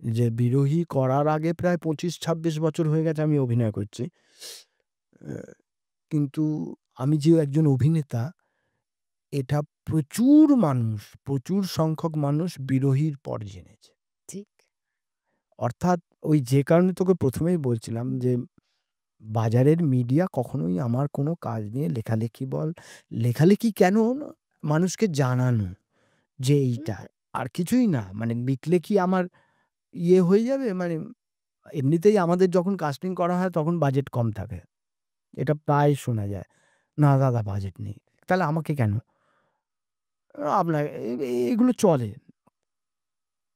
যে, বিরোহী করার আগে প্রায় ২৫-২৬ বছর হয়ে গেছে আমি অভিনয় করছি। অ্যা কিন্তু আমি যে একজন অভিনেতা, এটা প্রচুর মানুষ, প্রচুর সংখ্যক মানুষ বিরোহীর পর জেনেছে। ঠিক। অর্থাৎ ওই যে কারণে তোকে ১ম এই বলছিলাম যে, বাজারের মিডিয়া কখনোই আমার কোনো কাজ নিয়ে লেখালেখি বল, লেখালেখি কেন না, মানুষকে জানানো যে হুম, এইটা। আর কিছুই না। মানে লিখলে কি আমার ইয়ে হয়ে যাবে? মানে এমনিতেই আমাদের যখন কাস্টিং করা হয় তখন বাজেট কম থাকে। এটা প্রায় শোনা যায়। "না দাদা বাজেট নেই।" তাহলে আমাকে কেন? আপনার এগুলো চলে।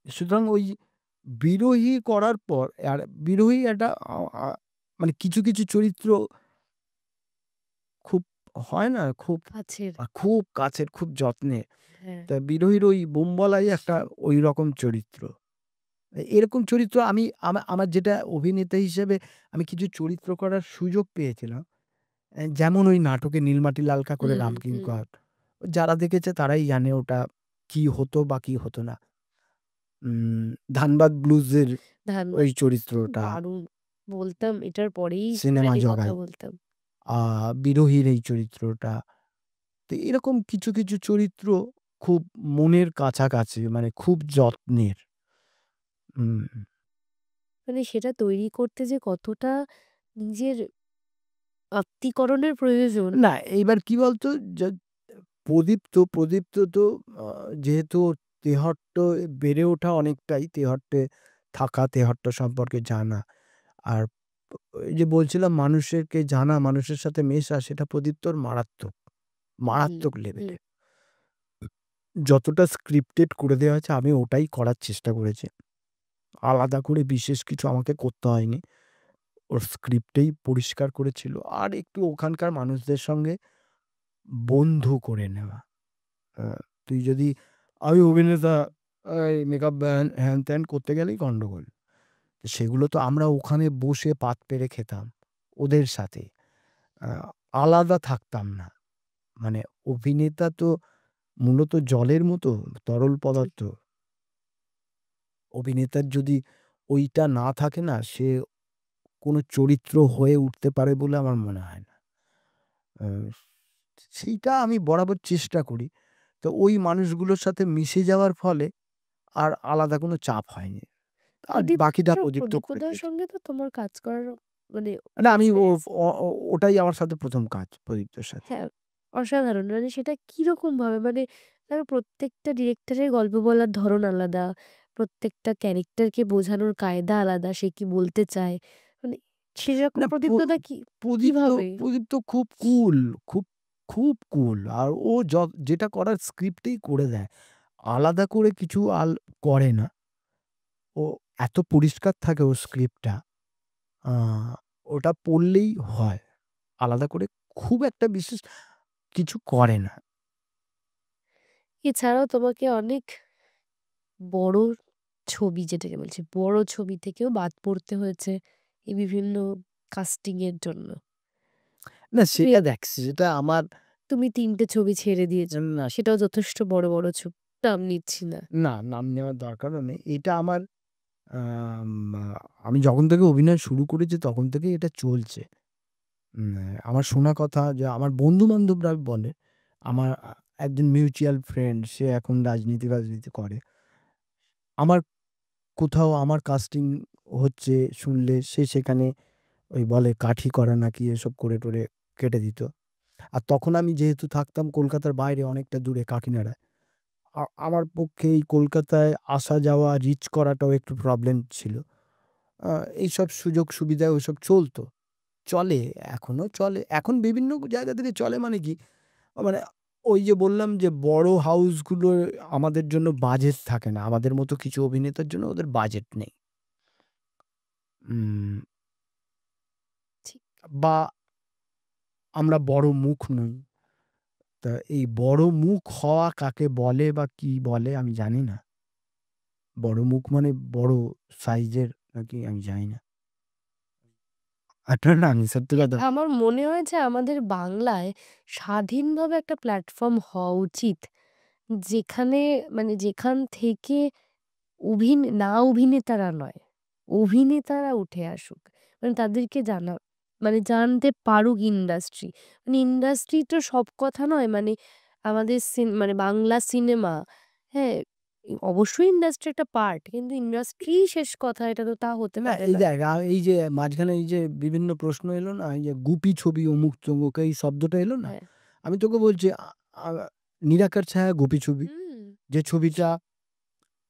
সুতরাং ওই বিরোহী করার পর আর বিরোহী একটা আ আ মানে কিছু, কিছু চরিত্র খুব হয় না? খুব কাছের। খুব কাছের, খুব যত্নের। হ্যাঁ। তা বিরোহীর ওই বোমবলাই একটা ঐরকম চরিত্র। এরকম চরিত্র আমি আমার যেটা অভিনেতা হিসেবে আমি কিছু চরিত্র করার সুযোগ পেয়েছিলাম। যেমন ওই নাটকে 'নীলমাটি লালকা' করে হুম, হুম। রামকিঙ্কর। যারা দেখেছে তারাই জানে ওটা কি হতো বা কি হতো না। উম 'ধানবাদ ব্লুজ'ের ধানবাদ ওই চরিত্রটা, দারুণ। বলতাম এটার পরেই সিনেমা মানে কথা জগায়। বলতাম। আ বিরোহীর এই চরিত্রটা। তো এরকম কিছু, কিছু চরিত্র খুব মনের কাছাকাছি, মানে খুব যত্নের। হুম। মানে সেটা তৈরি করতে যে কতটা নিজের আত্মীকরণের প্রয়োজন। না, এইবার কি বলতো? যে প্রদীপ্ত তো আ যেহেতু তেহট্ট বেড়ে ওঠা অনেকটাই তেহট্টে থাকা, তেহট্ট সম্পর্কে জানা। আর এই যে বলছিলাম মানুষেরকে জানা, মানুষের সাথে মেশা, সেটা প্রদীপ্তর মারাত্মক, হুম, মারাত্মক হুম। লেভেলে। যতটা স্ক্রিপ্টেড করে দেওয়া হয়েছে আমি ওটাই করার চেষ্টা করেছি। আলাদা করে বিশেষ কিছু আমাকে করতে হয়নি। ওর স্ক্রিপ্টেই পরিষ্কার করেছিল। আর একটু ওখানকার মানুষদের সঙ্গে বন্ধু করে নেওয়া। আ তুই যদি, আমি অভিনেতা, এই মেকআপ ব্যান হ্যান-ত্যান করতে গেলেই গন্ডগোল। সেগুলো তো আমরা ওখানে বসে পাত পেরে খেতাম ওদের সাথে। আ আলাদা থাকতাম না। মানে অভিনেতা তো মূলত জলের মতো তরল ঠিক। পদার্থ। অভিনেতার যদি ওইটা না থাকে না, সে কোনো চরিত্র হয়ে উঠতে পারে বলে আমার মনে হয় না। আ সেইটা আমি বরাবর চেষ্টা করি। তো ওই মানুষগুলোর সাথে মিশে যাওয়ার ফলে আর আলাদা কোনো চাপ হয়নি। আর বাকিটা প্রদীপ্ত করে প্রদীপদার দিয়েছে। সঙ্গে তো তোমার কাজ করার মানে না, আমি ও এক্সপেরিয়েন্স অ ও ওটাই আমার সাথে ১ম কাজ প্রদীপ্তর সাথে। হ্যাঁ, অসাধারণ। মানে সেটা কিরকমভাবে মানে দেখো প্রত্যেকটা ডিরেক্টরের গল্প বলার ধরন আলাদা। প্রত্যেকটা ক্যারেক্টারকে বোঝানোর কায়দা আলাদা। সে কি বলতে চায়। মানে সেরকম না, প্রদীপ্তদা প্রদীপ্ত কিভাবে? প্রদীপ্ত খুব খুব, খুব কুল। আর ও যেটা করার স্ক্রিপ্টেই করে দেয়। আলাদা করে কিছু করে না। ও এত পরিষ্কার থাকে ওর স্ক্রিপ্টটা। আ ওটা পড়লেই হয়। আলাদা করে খুব একটা বিশেষ কিছু করে না। এছাড়াও তোমাকে অনেক বড় ছবি যেটাকে বলছি, বড় ছবি থেকেও বাদ পড়তে হয়েছে এই বিভিন্ন কাস্টিং এর জন্য। না, তুমি সেটা দেখ, সেটা আমার তুমি ৩ টে ছবি ছেড়ে দিয়েছ। না, সেটাও যথেষ্ট বড়, বড় ছবি। নাম নিচ্ছি না। নাম নেওয়ার দরকারও নেই। এটা আমার আম আ আমি যখন থেকে অভিনয় শুরু করেছি তখন থেকেই এটা চলছে। উম আমার শোনা কথা যে আমার বন্ধু-বান্ধবরা বলে, আমার একজন মিউচুয়াল ফ্রেন্ড, সে এখন রাজনীতি-ফাজনীতি করে। আমার কোথাও আমার কাস্টিং হচ্ছে শুনলে সে সেখানে ওই বলে কাঠি করা নাকি এসব করে-টরে কেটে দিত। আর তখন আমি যেহেতু থাকতাম কলকাতার বাইরে অনেকটা দূরে কাকিনাড়ায়। আমার পক্ষে এই কলকাতায় আসা যাওয়া, রিচ করাটাও একটু প্রবলেম ছিল। আ এইসব সুযোগ সুবিধা ওইসব চলত। চলে, এখনো চলে। এখন বিভিন্ন জায়গা থেকে চলে, মানে কি, মানে ওই যে বললাম যে বড় হাউসগুলোর আমাদের জন্য বাজেট থাকে না। আমাদের মতো কিছু অভিনেতার জন্য ওদের বাজেট নেই। উম ঠিক। বা আমরা বড় মুখ নই। তা এই বড় মুখ হওয়া কাকে বলে বা কি বলে আমি জানি না। বড় মুখ মানে বড় সাইজের নাকি আমি জানি না। না, আমি সত্যি কথা আমার মনে হয় যে আমাদের বাংলায় স্বাধীনভাবে একটা প্ল্যাটফর্ম হওয়া উচিত। যেখানে মানে যেখান থেকে অভিনেতারা নয়, অভিনেতারা উঠে আসুক। মানে তাদেরকে মানে জানতে পারুক ইন্ডাস্ট্রি। মানে ইন্ডাস্ট্রি তো সব কথা নয়। মানে আমাদের মানে বাংলা সিনেমা, হ্যাঁ, অবশ্যই ইন্ডাস্ট্রি একটা পার্ট। কিন্তু ইন্ডাস্ট্রি শেষ কথা, এটা তো তা হতে না, পারে এই না। দেখ এই যে মাঝখানে এই যে বিভিন্ন প্রশ্ন এলো না, এই যে গুপি ছবি অমুক-তমুক এই শব্দটা এলো না? হ্যাঁ। আমি তোকে বলছি আ 'নিরাকার ছায়া' গুপি ছবি। হুম। যে ছবিটা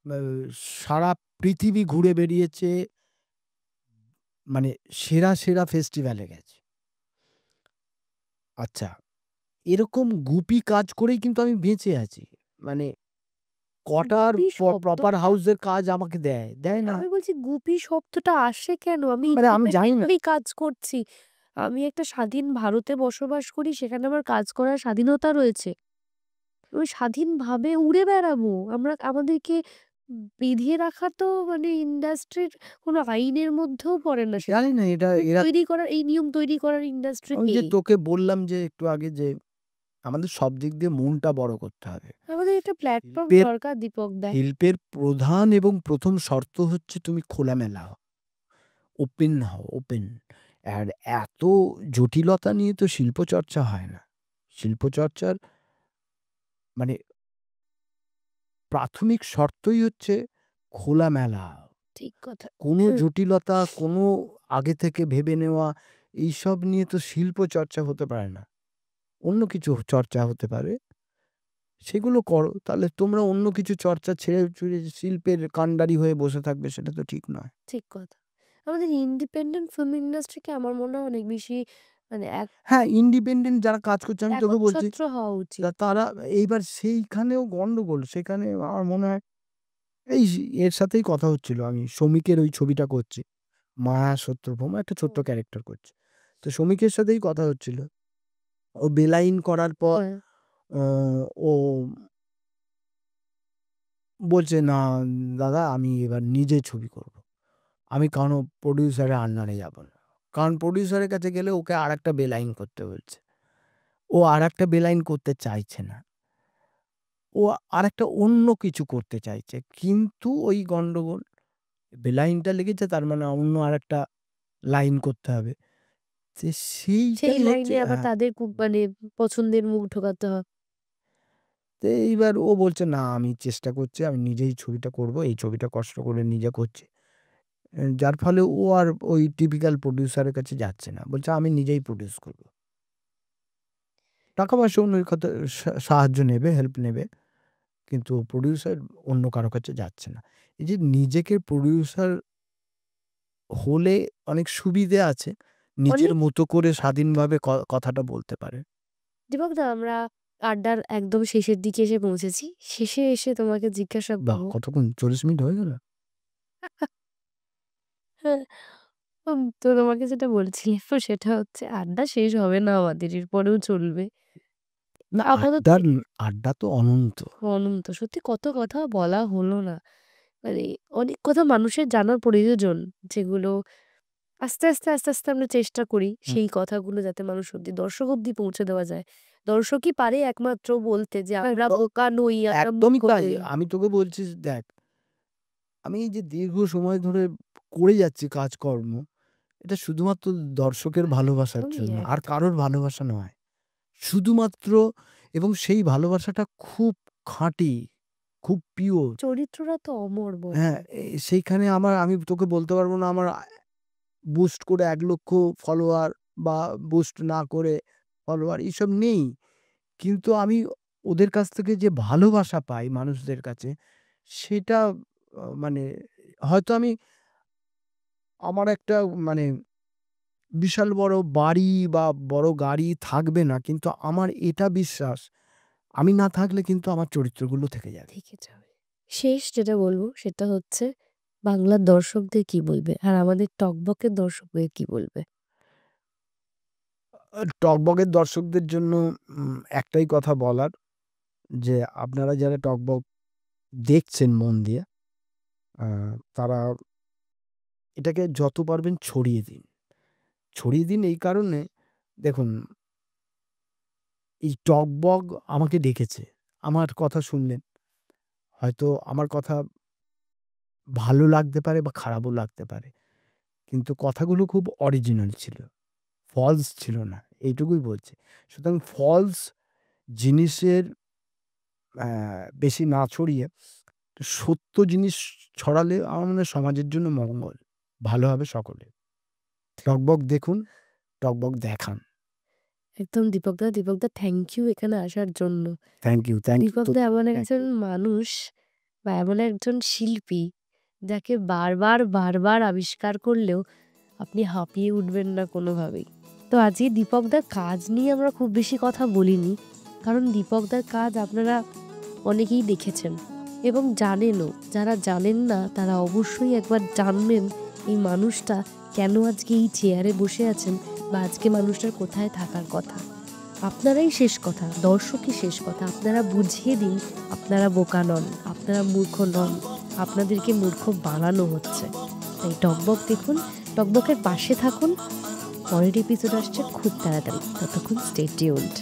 আ সারা পৃথিবী ঘুরে বেরিয়েছে, মানে সেরা ফেস্টিভ্যালে গেছে। আচ্ছা, এরকম গুপি কাজ করেই কিন্তু আমি বেঁচে আছি। মানে কটার গুপি প্রপার শব্দটা, হাউসের কাজ আমাকে দেয়? দেয় না। আমি বলছি গুপি শব্দটা আসে কেন? আমি মানে আমি জানি না। ইন্ডিপেন্ডেন্টলি কাজ করছি। আমি একটা স্বাধীন ভারতে বসবাস করি। সেখানে আমার কাজ করার স্বাধীনতা রয়েছে। আমি স্বাধীনভাবে উড়ে বেড়াবো। আমাদেরকে বেঁধে রাখা তো মানে ইন্ডাস্ট্রির কোনো আইনের মধ্যেও পড়ে না সেটা। জানি না এটা এরা, এই নিয়ম তৈরি করার ইন্ডাস্ট্রি ওই কে? যে তোকে বললাম যে একটু আগে যে আমাদের সব দিক দিয়ে মনটা বড় করতে হবে। আমাদের একটা প্ল্যাটফর্ম শিল্পের দরকার দীপক দা। শিল্পের প্রধান এবং ১ম শর্ত হচ্ছে তুমি খোলামেলা হও, ওপেন হও, ওপেন। আর এত জটিলতা নিয়ে তো শিল্পচর্চা হয় না। শিল্পচর্চার মানে প্রাথমিক শর্তই হচ্ছে খোলামেলা। ঠিক কথা। কোনো হুম, জটিলতা, কোনো আগে থেকে ভেবে নেওয়া, এইসব নিয়ে তো শিল্প চর্চা হতে পারে না। অন্য কিছু চর্চা হতে পারে। সেগুলো করো। তাহলে তোমরা অন্য কিছু চর্চা ছেড়ে-ছুড়ে শিল্পের কান্ডারি হয়ে বসে থাকবে, সেটা তো ঠিক নয়। ঠিক কথা। আমাদের ইন্ডিপেন্ডেন্ট ফিল্ম ইন্ডাস্ট্রিকে আমার মনে হয় অনেক বেশি মানে হ্যাঁ, ইন্ডিপেন্ডেন্ট যারা কাজ করছে আমি তোকে বলছি, একচ্ছত্র হওয়া উচিত। তারা এইবার সেইখানেও গন্ডগোল। সেখানে আমার মনে হয় এই এর সাথেই কথা হচ্ছিল। আমি শ্রমিকের ওই ছবিটা করছি। মায়া সত্যভ্রমা একটা ছোট্ট হুম। ক্যারেক্টার করছি। তো শ্রমিকের সাথেই কথা হচ্ছিল। ও বেলাইন করার পর হ্যাঁ, আ ও বলছে, "না দাদা, আমি এবার নিজে ছবি করব। আমি কারো প্রোডিউসারের আন্ডারে যাব না।" কারণ প্রোডিউসারের কাছে গেলে ওকে আরেকটা বেলাইন করতে বলছে। ও আরেকটা বেলাইন করতে চাইছে না। ও আরেকটা অন্য কিছু করতে চাইছে। কিন্তু ওই গন্ডগোল। বেলাইনটা লেগেছে, তার মানে অন্য আরেকটা লাইন করতে হবে। যে সেই সেইটাই হচ্ছে, লাইনে আবার হ্যাঁ। তাদের খুব মানে পছন্দের মুখ ঢোকাতে হয়। তো এইবার ও বলছে, "না, আমি চেষ্টা করছি। আমি নিজেই ছবিটা করব। এই ছবিটা কষ্ট করে নিজে করছি।" যার ফলে ও আর ওই টিপিক্যাল প্রোডিউসারের কাছে যাচ্ছে না। বলছে, "আমি নিজেই প্রোডিউস করব।" টাকা-পয়সা অন্যের কথা সাহায্য নেবে, হেল্প নেবে। কিন্তু প্রোডিউসার অন্য কারো কাছে যাচ্ছে না। এই যে নিজেকে প্রোডিউসার হলে অনেক সুবিধে আছে। নিজের অনেক মতো করে স্বাধীনভাবে কথাটা বলতে পারে। দীপকদা, আমরা আড্ডার একদম শেষের দিকে এসে পৌঁছেছি। শেষে এসে তোমাকে জিজ্ঞাসা বাহ! করব। কতক্ষণ, ৪০ মিনিট হয়ে গেল? হ্যাঁ, তো তোমাকে যেটা বলছিলাম সেটা হচ্ছে আড্ডা শেষ হবে না আমাদের। এরপরেও চলবে। না, আপাতত আড্ডা তো অনন্ত। অনন্ত। সত্যি কত কথা বলা হলো না। মানে অনেক কথা মানুষের জানার প্রয়োজন। যেগুলো আস্তে আস্তে আমরা চেষ্টা করি হুম। সেই কথাগুলো যাতে মানুষ অব্দি দর্শক অব্দি পৌঁছে দেওয়া যায়। দর্শকই পারে একমাত্র বলতে যে আমরা তো বোকা নই, আমরা মূর্খ একদমই তাই। নই। আমি তোকে বলছি যে দেখ, আমি এই যে দীর্ঘ সময় ধরে করে যাচ্ছি কাজকর্ম, এটা শুধুমাত্র দর্শকের ভালোবাসার একদমই, জন্য। আর একদম। কারোর ভালোবাসা নয়। শুধুমাত্র, এবং সেই ভালোবাসাটা খুব খাঁটি, খুব পিওর। চরিত্রটা তো অমর বটে। হ্যাঁ, সেইখানে আমি তোকে বলতে পারব না আমার বুস্ট করে ১,০০,০০০ ফলোয়ার বা বুস্ট না করে ফলোয়ার এসব নেই। কিন্তু আমি ওদের কাছ থেকে যে ভালোবাসা পাই মানুষদের কাছে, সেটা মানে হয়তো আমি আমার একটা মানে বিশাল বড় বাড়ি বা বড় গাড়ি থাকবে না, কিন্তু আমার এটা বিশ্বাস আমি না থাকলে কিন্তু আমার চরিত্রগুলো থেকে যাবে। থেকে যাবে। শেষ যেটা বলবো সেটা হচ্ছে বাংলার দর্শকদের কি বলবে? আর আমাদের টকবকের দর্শকদের কি বলবে? টকবকের দর্শকদের জন্য একটাই কথা বলার, যে আপনারা যারা টকবক দেখছেন মন দিয়ে, তারা এটাকে যত পারবেন ছড়িয়ে দিন। ছড়িয়ে দিন এই কারণে, দেখুন এই টকবক আমাকে ডেকেছে। আমার কথা শুনলেন। হয়তো আমার কথা ভালো লাগতে পারে বা খারাপও লাগতে পারে। কিন্তু কথাগুলো খুব অরিজিনাল ছিল। ফলস ছিল না। এইটুকুই বলছি। সুতরাং ফলস জিনিসের বেশি না ছড়িয়ে সত্য জিনিস ছড়ালে আমার মনে হয় সমাজের জন্য মঙ্গল। ভালো হবে সকলের। টকবক দেখুন, টকবক দেখান। একদম দীপকদা থ্যাংক ইউ এখানে আসার জন্য। Thank you, thank you. দীপকদা এমন থ্যাংক একজন ইউ। মানুষ বা এমন একজন শিল্পী যাকে বারবার আবিষ্কার করলেও আপনি হাঁপিয়ে উঠবেন না কোনোভাবেই। তো আজকে দীপকদার কাজ নিয়ে আমরা খুব বেশি কথা বলিনি, কারণ দীপকদার কাজ আপনারা অনেকেই দেখেছেন এবং জানেনও। যারা জানেন না তারা অবশ্যই একবার জানবেন এই মানুষটা কেন আজকে এই চেয়ারে বসে আছেন বা আজকে মানুষটার কোথায় থাকার কথা। আপনারাই শেষ কথা, দর্শকই শেষ কথা। আপনারা বুঝিয়ে দিন আপনারা বোকা নন, আপনারা মূর্খ নন, আপনাদেরকে মূর্খ বানানো হচ্ছে। তাই টকবক দেখুন, টকবকের পাশে থাকুন। পরের এপিসোড আসছে খুব তাড়াতাড়ি। ততক্ষণ স্টে টিউনড।